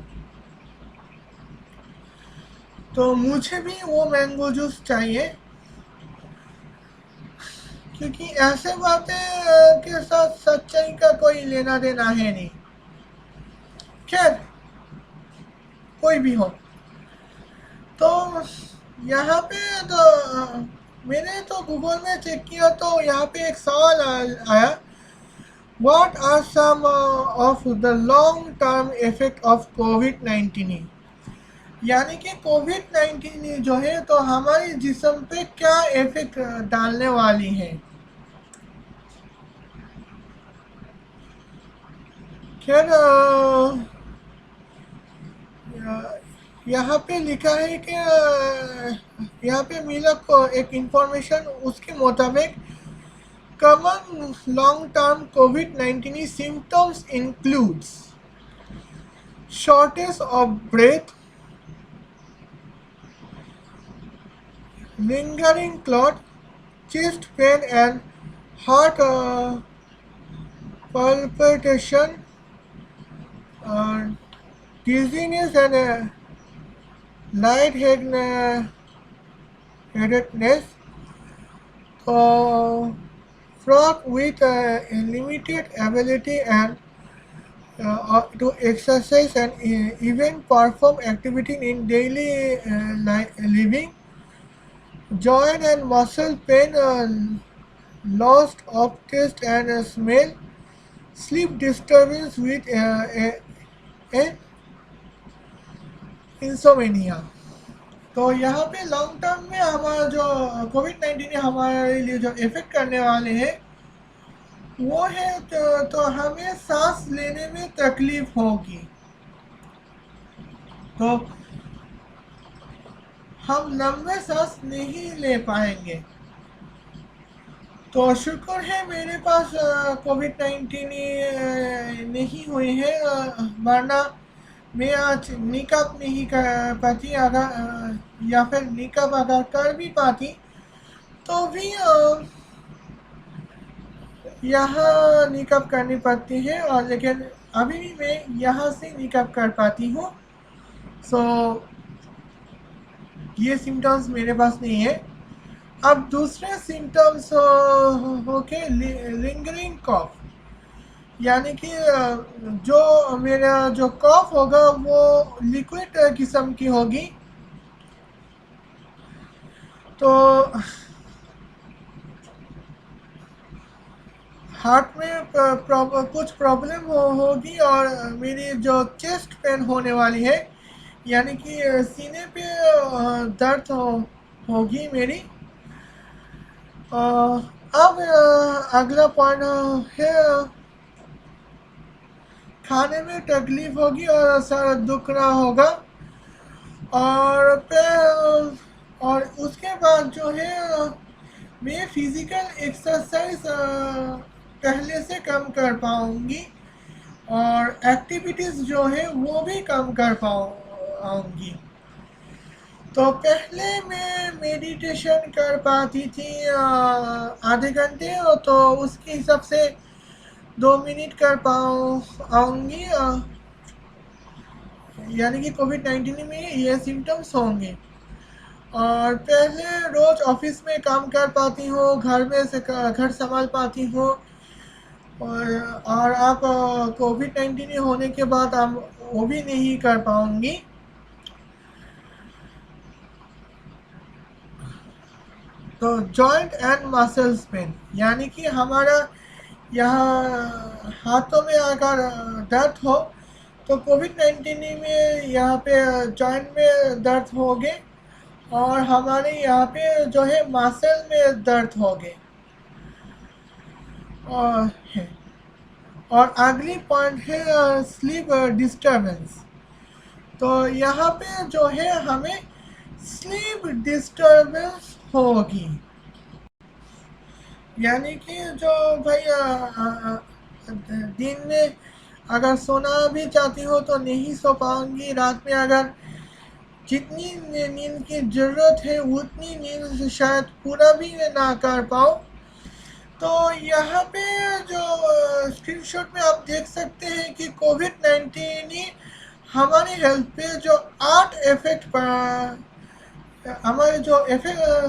तो मुझे भी वो मैंगो जूस चाहिए, क्योंकि ऐसे बातें के साथ सच्चाई का कोई लेना देना है नहीं। खैर, कोई भी हो, तो यहाँ पे तो मैंने तो गूगल में चेक किया तो यहाँ पे एक सवाल आया, what are some of the long term effect of कोविड-19। यानी कि कोविड-19 जो है तो हमारे जिस्म पे क्या इफेक्ट डालने वाली है। खैर, यहाँ पे लिखा है कि यहाँ पे मिला को एक इंफॉर्मेशन, उसके मुताबिक common long term covid symptoms includes shortness of breath, lingering clot, chest pain and heart palpitation, uh, dizziness and lightheadedness, fraught with limited ability and to exercise and even perform activity in daily living, joint and muscle pain, loss of taste and smell, sleep disturbance with insomnia. तो यहाँ पे लॉन्ग टर्म में हमारा जो कोविड-19 हमारे लिए जो इफेक्ट करने वाले हैं वो है तो हमें सांस लेने में तकलीफ होगी, तो हम लंबे सांस नहीं ले पाएंगे। तो शुक्र है मेरे पास कोविड-19 नहीं हुई है, वरना मैं आज निकाब नहीं कर पाती, अगर या फिर निकाब अगर कर भी पाती तो भी यहाँ निकाब करनी पड़ती है, और लेकिन अभी भी मैं यहाँ से निकाब कर पाती हूँ। सो ये सिम्टम्स मेरे पास नहीं है। अब दूसरे सिम्टम्स होके लिंगरिंग कॉफ, यानी कि जो मेरा जो कॉफ होगा वो लिक्विड किस्म की होगी। तो हार्ट में कुछ प्रॉब्लम होगी, और मेरी जो चेस्ट पेन होने वाली है, यानी कि सीने पे दर्द होगी मेरी। अब अगला पॉइंट है खाने में तकलीफ होगी और सर दुखना होगा, और उसके बाद जो है मैं फिज़िकल एक्सरसाइज पहले से कम कर पाऊँगी, और एक्टिविटीज़ जो है वो भी कम कर पाऊँगी। तो पहले मैं मेडिटेशन कर पाती थी आधे घंटे, तो उसके हिसाब से 2 मिनट कर आऊँगी, यानी कि कोविड-19 में ये सिम्टम्स होंगे। और पहले रोज़ ऑफिस में काम कर पाती हूँ, घर संभाल पाती हूँ, और आप कोविड-19 होने के बाद आप वो भी नहीं कर पाऊँगी। तो जॉइंट एंड मसल्स पेन, यानी कि हमारा यहाँ हाथों में अगर दर्द हो तो कोविड-19 में यहाँ पे जॉइंट में दर्द हो गए और हमारे यहाँ पे जो है मसल में दर्द हो गए और है। और अगली पॉइंट है स्लीप डिस्टर्बेंस। तो यहाँ पे जो है हमें स्लीप डिस्टर्बेंस होगी, यानी कि जो भाई दिन में अगर सोना भी चाहती हो तो नहीं सो पाऊंगी, रात में अगर जितनी नींद की ज़रूरत है उतनी नींद शायद पूरा भी ना कर पाओ। तो यहाँ पे जो स्क्रीनशॉट में आप देख सकते हैं कि कोविड-19 ही हमारी हेल्थ पे जो 8 इफ़ेक्ट हमारे जो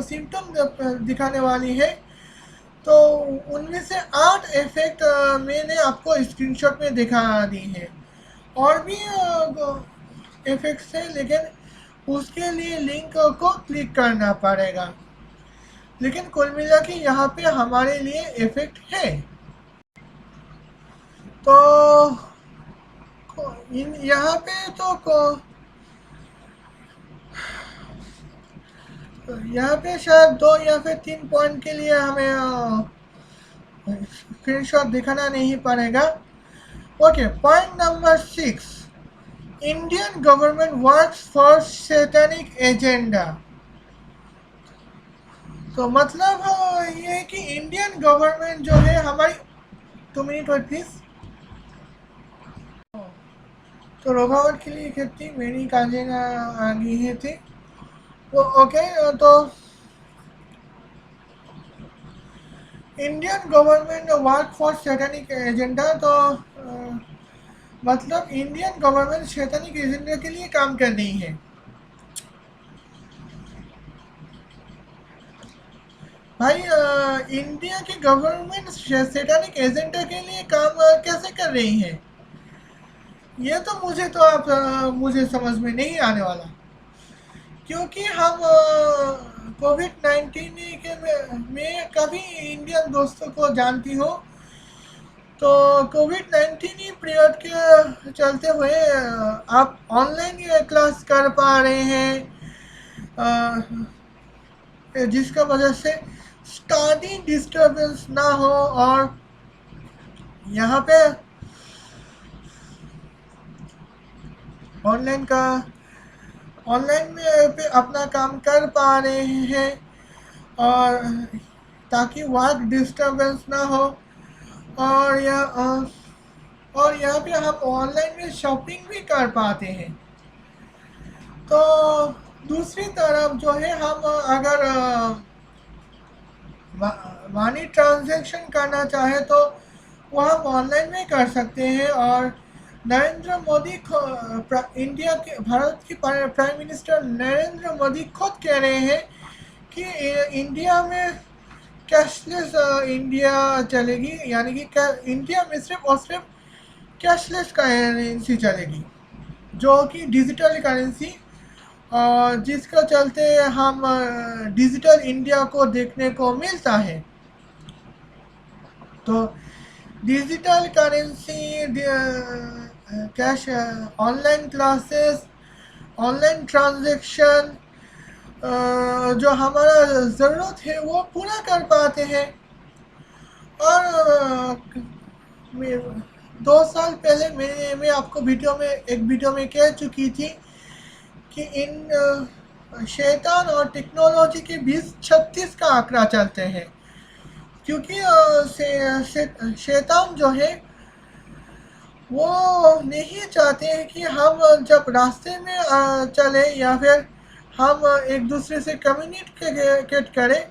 सिम्टम दिखाने वाली है, तो उनमें से 8 इफ़ेक्ट मैंने आपको स्क्रीनशॉट में दिखा दी है। और भी इफ़ेक्ट्स हैं, लेकिन उसके लिए लिंक को क्लिक करना पड़ेगा। लेकिन कुल मिला के यहाँ पे हमारे लिए इफ़ेक्ट है। तो यहाँ पे यहाँ पे शायद 2 या फिर 3 पॉइंट के लिए हमें स्क्रीनशॉट दिखाना नहीं पड़ेगा। Okay, point number 6, Indian government works for satanic agenda. तो मतलब ये है कि इंडियन गवर्नमेंट जो है हमारी 2 मिनट वेट प्लीज। तो रुकावट के लिए कितनी मेरी काजें आ गई है थी। तो ओके, तो Indian government work for satanic agenda. तो मतलब इंडियन गवर्नमेंट सैटेनिक एजेंडा के लिए काम कर रही है। भाई इंडिया की गवर्नमेंट सैटेनिक एजेंडा के लिए काम कैसे कर रही है, ये तो मुझे समझ में नहीं आने वाला। क्योंकि हम कोविड-19 के में कभी इंडियन दोस्तों को जानती हो, तो कोविड-19 पीरियड के चलते हुए आप ऑनलाइन क्लास कर पा रहे हैं, जिसका वजह से स्टडी डिस्टर्बेंस ना हो और यहाँ पे ऑनलाइन में पे अपना काम कर पा रहे हैं, और ताकि वर्क डिस्टर्बेंस ना हो। और यहाँ पे हम ऑनलाइन में शॉपिंग भी कर पाते हैं। तो दूसरी तरफ जो है हम अगर मनी ट्रांजैक्शन करना चाहे तो वह हम ऑनलाइन में कर सकते हैं। और नरेंद्र मोदी भारत की प्राइम मिनिस्टर नरेंद्र मोदी खुद कह रहे हैं कि इंडिया में कैशलेस इंडिया चलेगी, यानी कि इंडिया में सिर्फ और सिर्फ कैशलेस करेंसी चलेगी, जो कि डिजिटल करेंसी, और जिसका चलते हम डिजिटल इंडिया को देखने को मिलता है। तो digital currency, cash, online classes, online transaction, जो हमारा ज़रूरत है वो पूरा कर पाते हैं। और 2 साल पहले मैं आपको एक वीडियो में कह चुकी थी कि इन शैतान और टेक्नोलॉजी के बीच 36 का आंकड़ा चलते हैं। क्योंकि शैतान जो है वो नहीं चाहते हैं कि हम जब रास्ते में चले या फिर हम एक दूसरे से कम्युनिकेट करें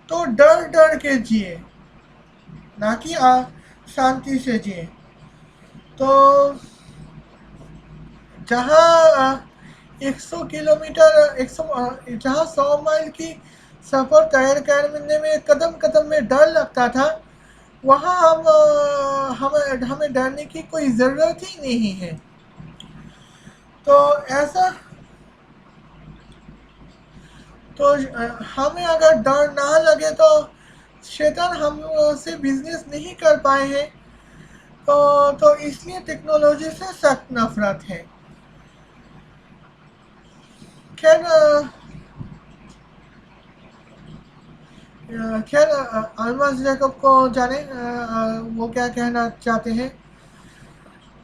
तो डर के जिए, ना कि शांति से जिए। तो जहाँ 100 किलोमीटर जहाँ 100 माइल की सफ़र तय करने में कदम में डर लगता था, वहाँ हमें डरने की कोई ज़रूरत ही नहीं है। तो हमें अगर डर ना लगे तो शैतान हमसे बिजनेस नहीं कर पाए हैं। तो इसलिए टेक्नोलॉजी से सख्त नफरत है। खैर अल्मास जैकब को जाने वो क्या कहना चाहते हैं।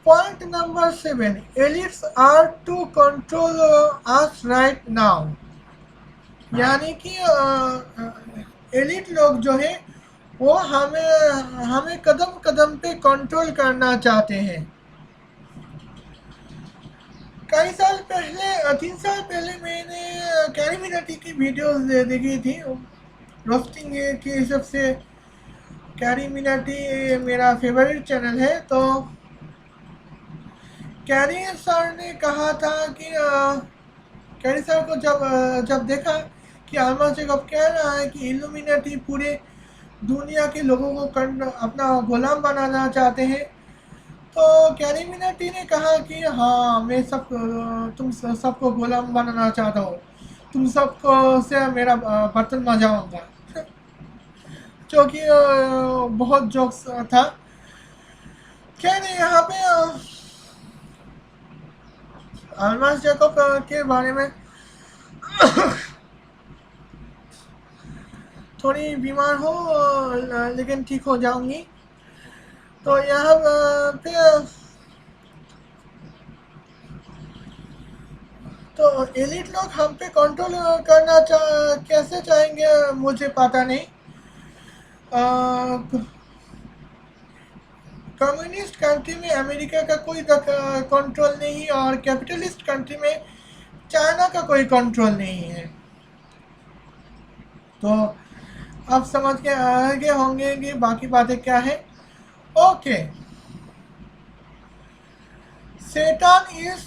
Point number 7, elites are to control us right now. यानी कि एलिट लोग जो है वो हमें हमें कदम कदम पे कंट्रोल करना चाहते हैं। कई साल पहले 3 साल पहले मैंने कैरी मिनाटी की वीडियोस देखी थी रोस्टिंग के हिसाब से। कैरी मिनाटी मेरा फेवरेट चैनल है। तो कैरी सर ने कहा था कि कैरी सर को जब देखा कि अल्मा जैकब कह रहा है कि इल्यूमिनाटी पूरे दुनिया के लोगों को अपना गुलाम बनाना चाहते हैं, तो कैरी मिनाटी ने कहा कि हाँ मैं तुम सबको गुलाम बनाना चाहता हूँ, तुम सबको से मेरा बर्तन मजाऊंगा। जो कि बहुत जोक्स था। खैर यहाँ पे अल्मास जैकब के बारे में थोड़ी बीमार हो लेकिन ठीक हो जाऊंगी। तो यहाँ पे तो एलिट लोग हम पे कंट्रोल करना कैसे चाहेंगे मुझे पता नहीं। कम्युनिस्ट कंट्री में अमेरिका का कोई कंट्रोल नहीं और कैपिटलिस्ट कंट्री में चाइना का कोई कंट्रोल नहीं है। तो आप समझ के आगे होंगे कि बाकी बातें क्या है। Okay, Satan is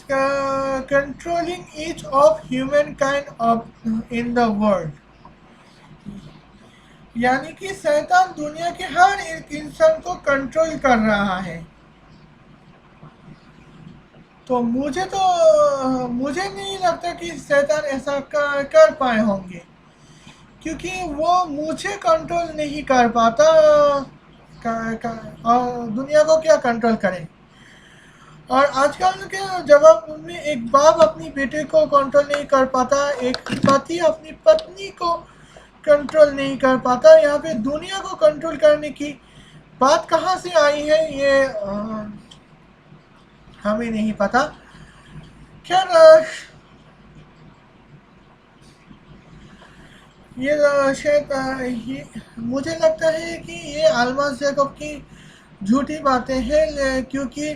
controlling each of humankind of in the world। यानी कि शैतान दुनिया के हर एक इंसान को कंट्रोल कर रहा है। तो मुझे नहीं लगता कि शैतान ऐसा कर पाए होंगे, क्योंकि वो मुझे कंट्रोल नहीं कर पाता। और दुनिया को क्या कंट्रोल करें। और आजकल के जवाब में एक बाप अपनी बेटे को कंट्रोल नहीं कर पाता, एक पति अपनी पत्नी को कंट्रोल नहीं कर पाता। यहाँ पे दुनिया को कंट्रोल करने की बात कहाँ से आई है ये हमें नहीं पता। खैर ये शायद मुझे लगता है कि ये अल्मास जैकब की झूठी बातें हैं, क्योंकि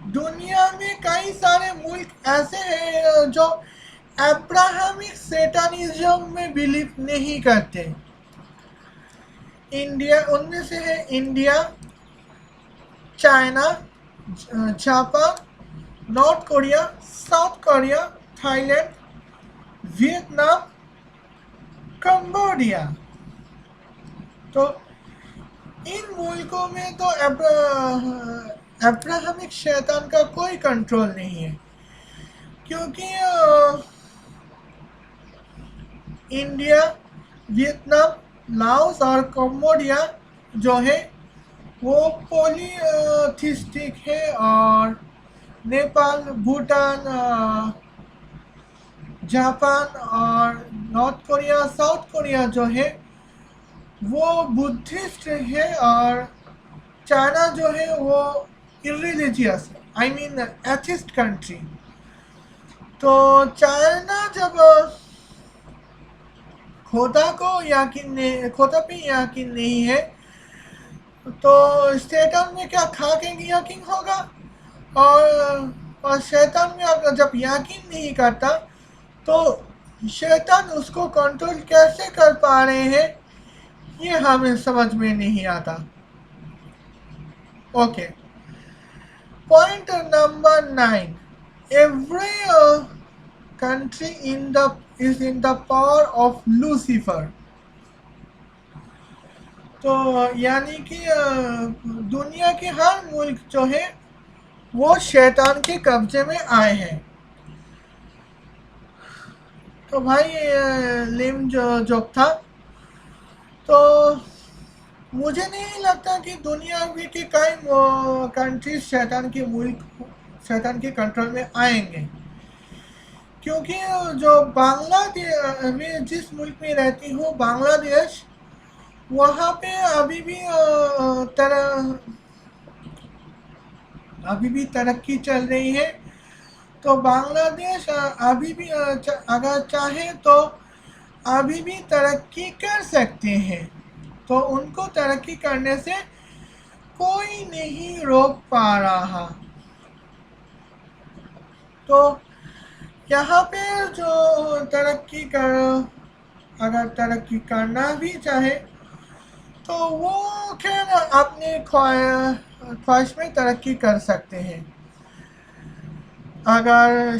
दुनिया में कई सारे मुल्क ऐसे हैं जो अब्राहमिक सेटानिज्म में बिलीव नहीं करते। इंडिया उनमें से है, India, China, Japan, north Korea, south Korea, Thailand, Vietnam, Cambodia. तो इन मुल्कों में तो अब्राहमिक शैतान का कोई कंट्रोल नहीं है, क्योंकि इंडिया, वियतनाम, लाओस और कंबोडिया जो है वो पॉलीथिस्टिक है। और नेपाल, भूटान, जापान और नॉर्थ कोरिया, साउथ कोरिया जो है वो बुद्धिस्ट है। और चाइना जो है वो irreligious, I mean atheist country. तो चाइना जब खोदा पे यकीन नहीं है, तो शैतान में क्या खा के यकीन होगा। और शैतान में अगर जब यकीन नहीं करता तो शैतान उसको कंट्रोल कैसे कर पा रहे हैं ये हमें समझ में नहीं आता। Okay, point number 9, every country is in the power of Lucifer। तो यानी कि दुनिया के हर मुल्क जो है वो शैतान के कब्जे में आए हैं। तो भाई लेम जो जोक था। तो मुझे नहीं लगता कि दुनिया के कई कंट्रीज शैतान के कंट्रोल में आएंगे, क्योंकि जो बांग्लादेश में जिस मुल्क में रहती हूँ बांग्लादेश, वहाँ पे अभी भी तरक्की चल रही है। तो बांग्लादेश अभी भी अगर चाहे तो अभी भी तरक्की कर सकते हैं, तो उनको तरक्की करने से कोई नहीं रोक पा रहा। तो यहाँ पे जो अगर तरक्की करना भी चाहे तो वो खैर अपने ख्वाहिश में तरक्की कर सकते हैं। अगर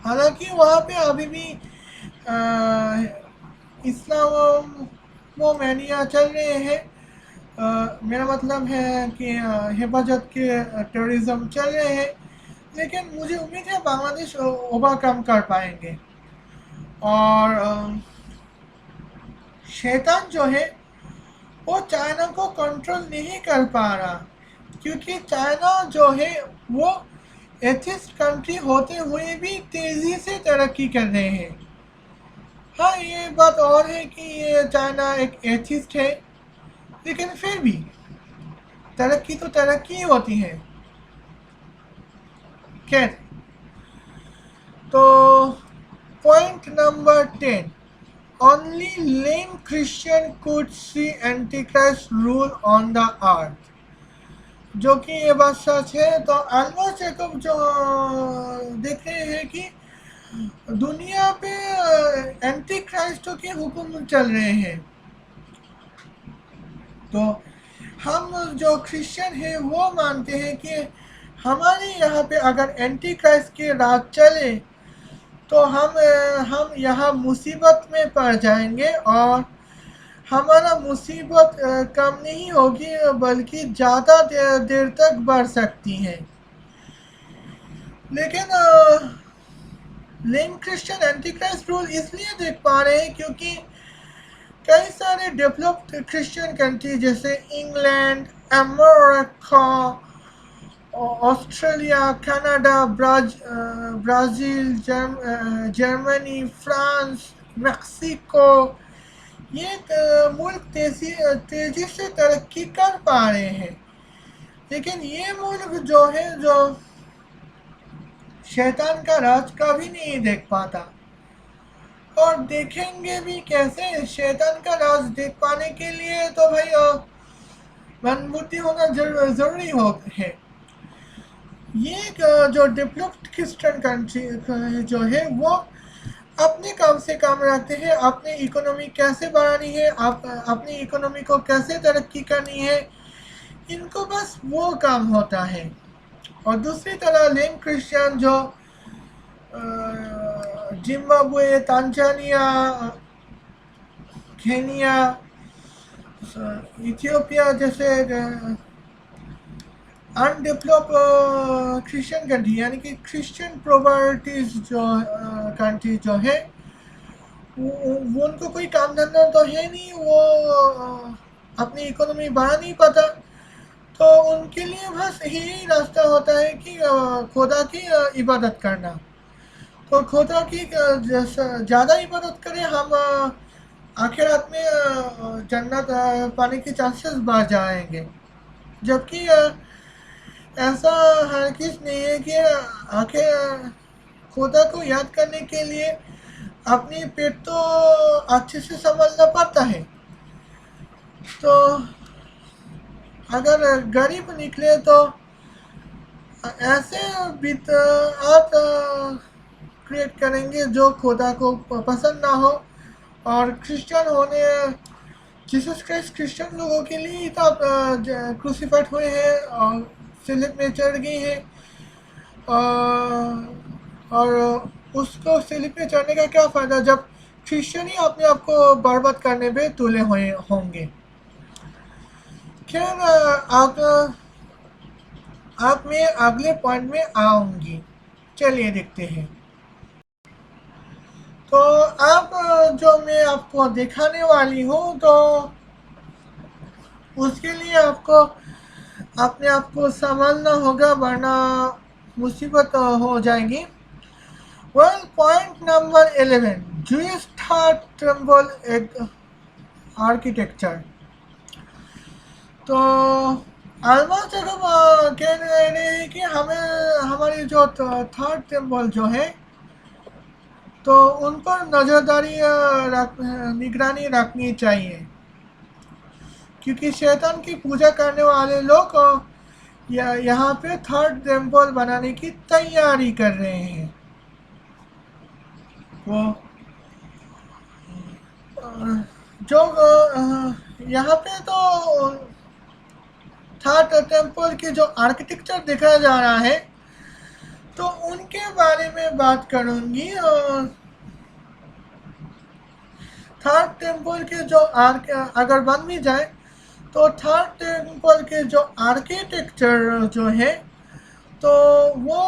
हालांकि वहाँ पे अभी भी इस्लामोमेनिया चल रहे हैं। मेरा मतलब है कि हिफाजत के टेररिज्म चल रहे हैं, लेकिन मुझे उम्मीद है बांग्लादेश ओवरकम कर पाएंगे। और शैतान जो है वो चाइना को कंट्रोल नहीं कर पा रहा, क्योंकि चाइना जो है वो एथिस्ट कंट्री होते हुए भी तेज़ी से तरक्की कर रहे हैं। हाँ, ये बात और है कि ये चाइना एक एथिस्ट है, लेकिन फिर भी तरक्की तो तरक्की होती है। खैर, तो point number 10, only lame Christian could see Antichrist rule on the earth, जो कि ये बात सच है। तो अल्बर्ट जैकब जो देख रहे हैं कि दुनिया पे एंटी क्राइस्टों के हुक्म चल रहे हैं, तो हम जो क्रिश्चियन हैं वो मानते हैं कि हमारे यहाँ पे अगर एंटी क्राइस्ट के राज चले तो हम यहाँ मुसीबत में पड़ जाएंगे, और हमारा मुसीबत कम नहीं होगी बल्कि ज़्यादा देर तक बढ़ सकती है। लेकिन लेम क्रिश्चियन एंटी क्राइस्ट रूल इसलिए देख पा रहे हैं क्योंकि कई सारे डेवलप्ड क्रिश्चियन कंट्री जैसे England, America, Australia, Canada, Brazil, Germany, France, Mexico, ये मुल्क तेज़ी से तरक्की कर पा रहे हैं। लेकिन ये मुल्क जो है जो शैतान का राज कभी नहीं देख पाता, और देखेंगे भी कैसे। शैतान का राज देख पाने के लिए तो भाई मनबुद्धि होना जरूरी है। ये जो डेवलप्ड क्रिश्चियन कंट्री जो है वो अपने काम से काम रखते हैं, अपनी इकोनॉमी कैसे बढ़ानी है, अपनी इकोनॉमी को कैसे तरक्की करनी है, इनको बस वो काम होता है। और दूसरी तरह लेम क्रिश्चियन जो जिम्बाब्वे, तांजानिया, केनिया, इथियोपिया जैसे अनडेवलप क्रिश्चियन कंट्री, यानी कि क्रिश्चियन प्रॉपर्टीज जो कंट्री जो है वो उनको कोई काम धंधा तो है नहीं, वो अपनी इकोनॉमी बढ़ा नहीं पाता, तो उनके लिए बस यही रास्ता होता है कि खुदा की इबादत करना। तो खुदा की ज़्यादा इबादत करें हम, आखिरात में जन्नत पाने के चांसेस बढ़ जाएंगे। जबकि ऐसा हरगिज़ नहीं है कि आखिर खुदा को याद करने के लिए अपनी पेट तो अच्छे से संभालना पड़ता है। तो अगर गरीब निकले तो ऐसे बिदअत क्रिएट करेंगे जो खुदा को पसंद ना हो। और क्रिश्चियन होने जीसस क्राइस्ट क्रिश्चियन लोगों के लिए ही तो क्रूसिफाइड हुए हैं और सिलब में चढ़ गए हैं, और उसको सिलब में चढ़ने का क्या फ़ायदा जब क्रिश्चियन ही अपने आप को बर्बाद करने पे तुले हुए होंगे। खैर, आप मैं अगले पॉइंट में आऊँगी, चलिए देखते हैं। तो अब जो मैं आपको दिखाने वाली हूँ, तो उसके लिए आपको अपने आप को संभालना होगा, वरना मुसीबत हो जाएगी। Well, point number 11, Jewish Thought Temple architecture. तो ऑलमोस्ट अगर कह रहे हैं कि हमें हमारी जो थर्ड टेम्पल जो है, तो उन पर नज़रदारी निगरानी रखनी चाहिए, क्योंकि शैतान की पूजा करने वाले लोग यहाँ पे थर्ड टेम्पल बनाने की तैयारी कर रहे हैं। वो जो यहाँ पे तो थर्ड टेम्पल के जो आर्किटेक्चर दिखाया जा रहा है, तो उनके बारे में बात करूँगी। थर्ड टेम्पल के जो अगर बन भी जाए, तो थर्ड टेम्पल के जो आर्किटेक्चर जो है, तो वो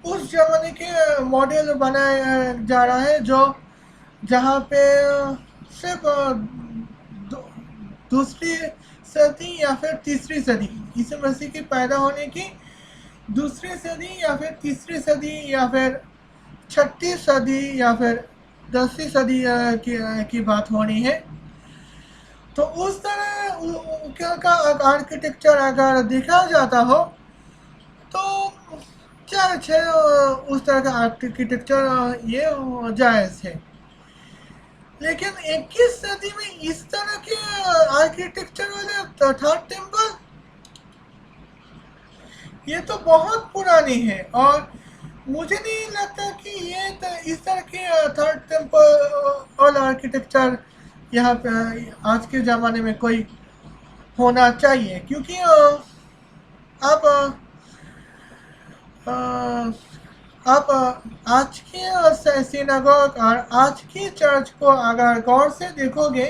उस जमाने के मॉडल बनाया जा रहा है, जो जहाँ पे सिर्फ दूसरी सदी या फिर तीसरी सदी, यीशु मसीह के पैदा होने की दूसरी सदी या फिर तीसरी सदी या फिर छठी सदी या फिर 10वीं सदी की बात होनी है। तो उस तरह का आर्किटेक्चर अगर देखा जाता हो, तो चर्च है, उस तरह का आर्किटेक्चर ये जायज़ है। लेकिन 21 सदी में इस तरह के आर्किटेक्चर वाले थर्ड टेम्पल, ये तो बहुत पुरानी है, और मुझे नहीं लगता कि ये इस तरह के थर्ड टेम्पल और आर्किटेक्चर यहाँ पे आज के ज़माने में कोई होना चाहिए, क्योंकि अब आप आज की सिनागोग और आज की चर्च को अगर गौर से देखोगे,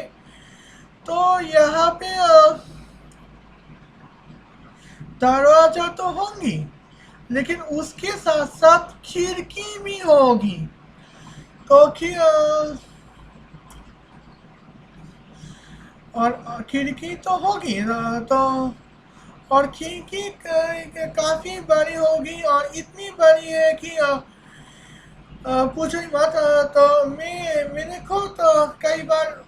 तो यहाँ पे दरवाजा तो होंगी, लेकिन उसके साथ साथ खिड़की भी होगी। तो और खिड़की तो होगी, तो और खिड़की काफ़ी बड़ी होगी, और इतनी बड़ी है कि पूछो ही मत। तो मैंने खुद कई बार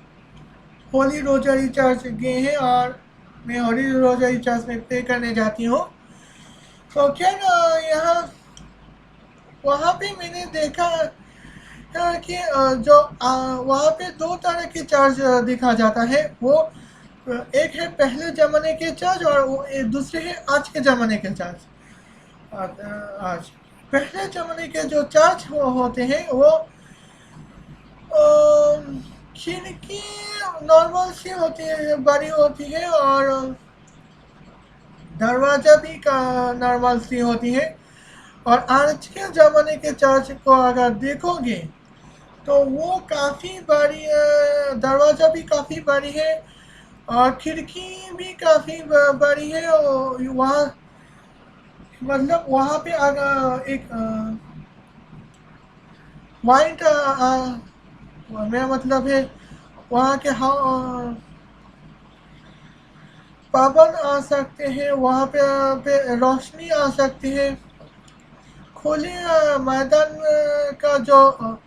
होली रोजरी चर्च गए हैं, और मैं होली रोजरी चर्च में प्रे करने जाती हूँ। तो क्या यहाँ वहाँ पे मैंने देखा कि जो वहाँ पे दो तरह के चर्च देखा जाता है। वो एक है पहले ज़माने के चर्च, और वो दूसरे है आज के ज़माने के चर्च। आज पहले ज़माने के जो चर्च होते हैं, वो खिड़की नॉर्मल सी होती है, बड़ी होती है, और दरवाज़ा भी नॉर्मल सी होती है। और आज के ज़माने के चर्च को अगर देखोगे, तो वो काफ़ी बड़ी, दरवाज़ा भी काफ़ी बड़ी है, और खिड़की भी काफ़ी बड़ी है। और वहाँ मतलब वहाँ पे अगर एक वाइट, मेरा मतलब है वहाँ के पवन आ सकते हैं, वहाँ पे रोशनी आ सकती है। खुले मैदान का जो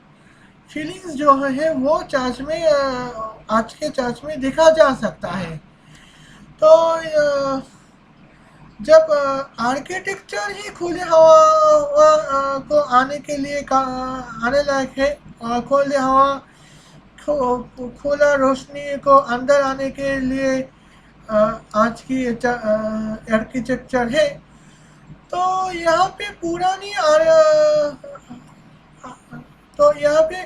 फीलिंग्स जो है, वो चर्च में आज के चर्च में देखा जा सकता है। तो जब आर्किटेक्चर ही खुले हवा को आने के लिए आने लायक है, और खुले हवा खुला रोशनी को अंदर आने के लिए आज की आर्किटेक्चर है, तो यहाँ पे पुरानी तो यहाँ पे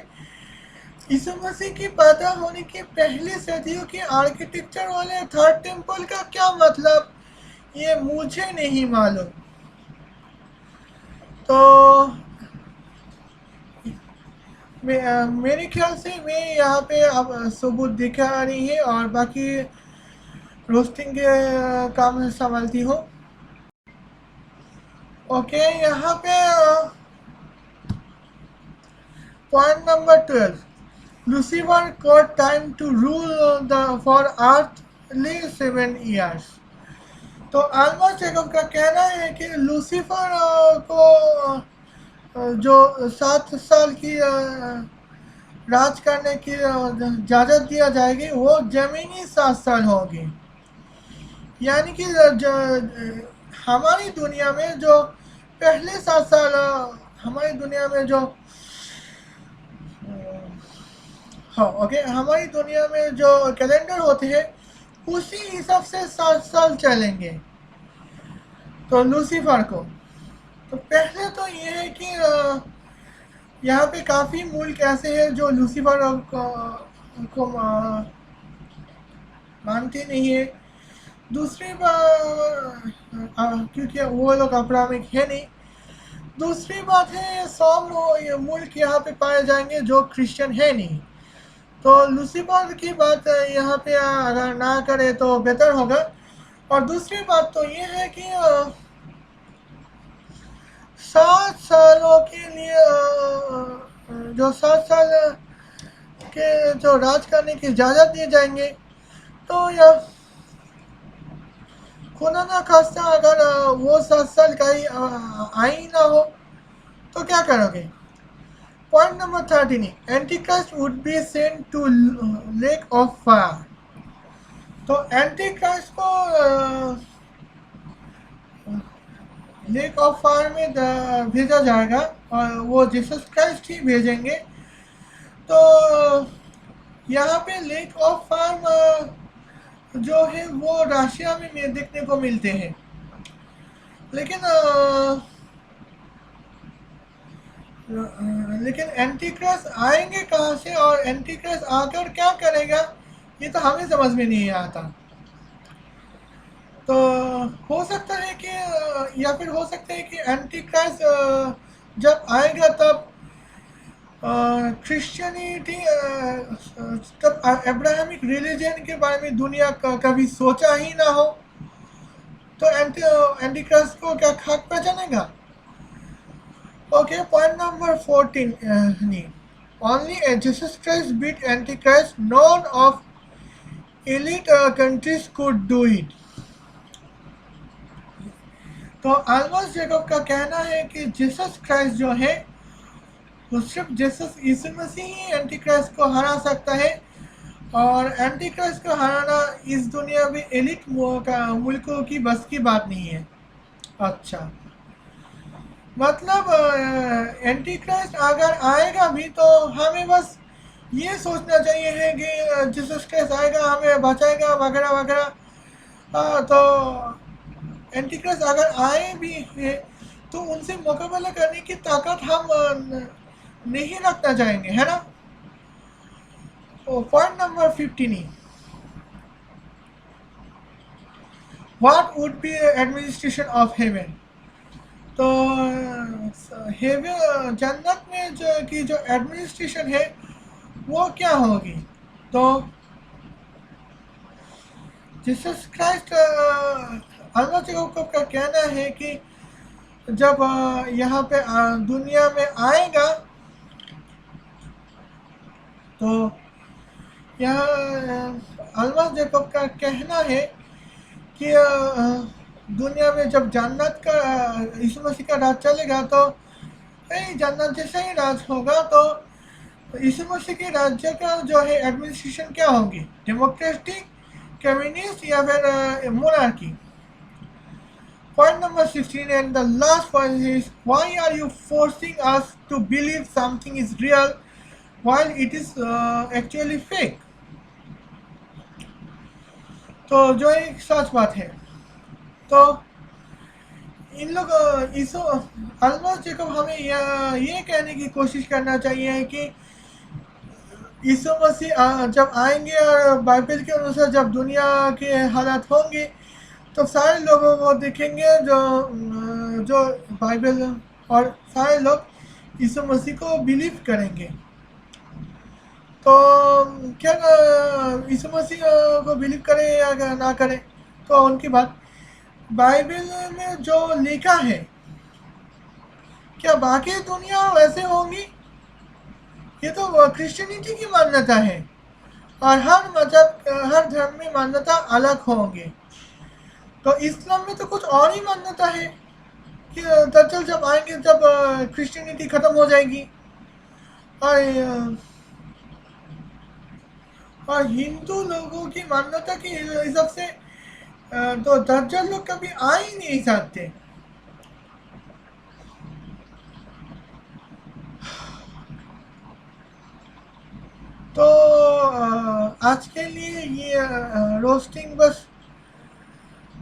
यीशु मसीह की पैदा होने की पहली सदियों की आर्किटेक्चर वाले थर्ड टेम्पल का क्या मतलब, ये मुझे नहीं मालूम। तो मेरे ख्याल से मैं यहाँ पे अब सबूत दिखा रही है, और बाकी रोस्टिंग के काम संभालती हूँ। ओके, यहाँ पे Point number 12. Lucifer got time to rule the for earthly 7 years. तो अल्मा जैकब का कहना है कि लूसीफर को जो 7 साल की राज करने की इजाज़त दिया जाएगी, वो ज़मीनी 7 साल होगी। यानी कि हमारी दुनिया में जो पहले 7 साल हमारी दुनिया में जो हाँ ओके, हमारी दुनिया में जो कैलेंडर होते हैं उसी हिसाब से 7 साल चलेंगे तो लूसीफर को। तो पहले तो ये है कि यहाँ पे काफ़ी मुल्क ऐसे हैं जो लूसीफर को मानते नहीं है। दूसरी बात क्योंकि वो लोग अपरामिक है नहीं। दूसरी बात है 100 मुल्क यहाँ पे पाए जाएंगे जो क्रिश्चियन है नहीं। तो लूसीफर की बात यहाँ पे अगर ना करे तो बेहतर होगा। और दूसरी बात तो ये है कि 7 सालों के लिए जो 7 साल के जो राज करने की इजाज़त दिए जाएंगे, तो यह खुदा ना खास्ता अगर वो 7 साल का ही आई ना हो तो क्या करोगे। Point number 13. Antichrist would be sent to lake of fire. तो एंटीक्राइस्ट को लेक ऑफ फायर में भेजा जाएगा और वो जीसस क्राइस्ट ही भेजेंगे। तो यहाँ पे लेक ऑफ फायर जो है वो रशिया में देखने को मिलते हैं। लेकिन एंटीक्राइस्ट आएंगे कहाँ से और एंटीक्राइस्ट आकर क्या करेगा, ये तो हमें समझ में नहीं आता। तो हो सकता है कि या फिर हो सकता है कि एंटीक्राइस्ट जब आएगा तब क्रिश्चियनिटी तब अब्राहमिक रिलीजन के बारे में दुनिया कभी सोचा ही ना हो। तो एंटीक्राइस्ट को क्या खाक पहचानेगा। Okay, point number 14. Only Jesus Christ beat Antichrist. None of elite countries could do it. तो अल्मास जैकब का कहना है कि जीसस क्राइस्ट जो है वो सिर्फ जीसस यीशु मसीह ही एंटीक्राइस्ट को हरा सकता है और एंटीक्राइस्ट को हराना इस दुनिया में एलिट मुल्कों की बस की बात नहीं है। अच्छा, मतलब एंटीक्राइस्ट अगर आएगा भी तो हमें बस ये सोचना चाहिए है कि जीसस क्राइस्ट आएगा, हमें बचाएगा वगैरह वगैरह। तो एंटीक्राइस्ट अगर आए भी है तो उनसे मुकाबला करने की ताकत हम नहीं रखना चाहेंगे, है ना। Point number 15। What would be administration of haven. तो हेवन जन्नत में जो एडमिनिस्ट्रेशन है वो क्या होगी। तो जीसस क्राइस्ट अल्लाह जैकब का कहना है कि जब यहाँ पे दुनिया में आएगा तो यहाँ अल्लाह जैकब का कहना है कि दुनिया में जब जन्नत का यीशु मसीह का राज चलेगा तो जन्नत जैसा ही राज होगा। तो यीशु मसीह के राज्य का जो है एडमिनिस्ट्रेशन क्या होगी, डेमोक्रेटिक, कम्युनिस्ट या फिर monarchy. Point number 16 and the last point is why are you forcing us to believe something is real while it is actually fake. तो जो एक सच बात है। तो इन लोग अल्मास जैकब हमें ये कहने की कोशिश करना चाहिए कि यीशु मसीह जब आएंगे और बाइबल के अनुसार जब दुनिया के हालात होंगे तो सारे लोगों को देखेंगे जो बाइबल और सारे लोग यीशु मसीह को बिलीव करेंगे। तो क्या यीशु मसीह को बिलीव करें या ना करें तो उनकी बात। बाइबल में जो लिखा है क्या बाकी दुनिया वैसे होंगी। ये तो क्रिश्चियनिटी की मान्यता है और हर मजहब हर धर्म में मान्यता अलग होंगे। तो इस्लाम में तो कुछ और ही मान्यता है कि दज्जल जब आएंगे तब क्रिश्चियनिटी खत्म हो जाएगी और हिंदू लोगों की मान्यता के हिसाब से तो दज्जल लोग कभी आ ही नहीं सकते। तो आज के लिए ये रोस्टिंग बस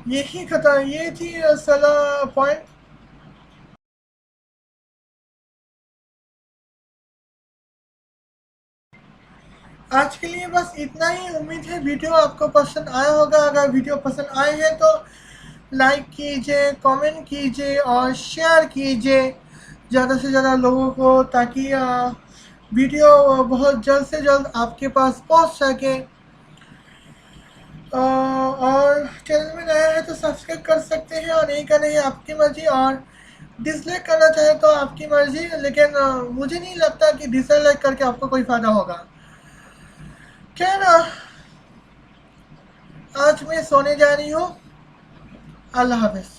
यही खत्म, ये थी सलाह पॉइंट। आज के लिए बस इतना ही। उम्मीद है वीडियो आपको पसंद आया होगा। अगर वीडियो पसंद आए हैं तो लाइक कीजिए, कमेंट कीजिए और शेयर कीजिए ज़्यादा से ज़्यादा लोगों को, ताकि वीडियो बहुत जल्द से जल्द आपके पास पहुंच सके। और चैनल में नया है तो सब्सक्राइब कर सकते हैं और नहीं करना है आपकी मर्जी, और डिसलाइक करना चाहे तो आपकी मर्जी, लेकिन मुझे नहीं लगता कि डिसलाइक करके आपको कोई फ़ायदा होगा। खैर आज मैं सोने जा रही हूँ। अल्लाह हाफ़िज़।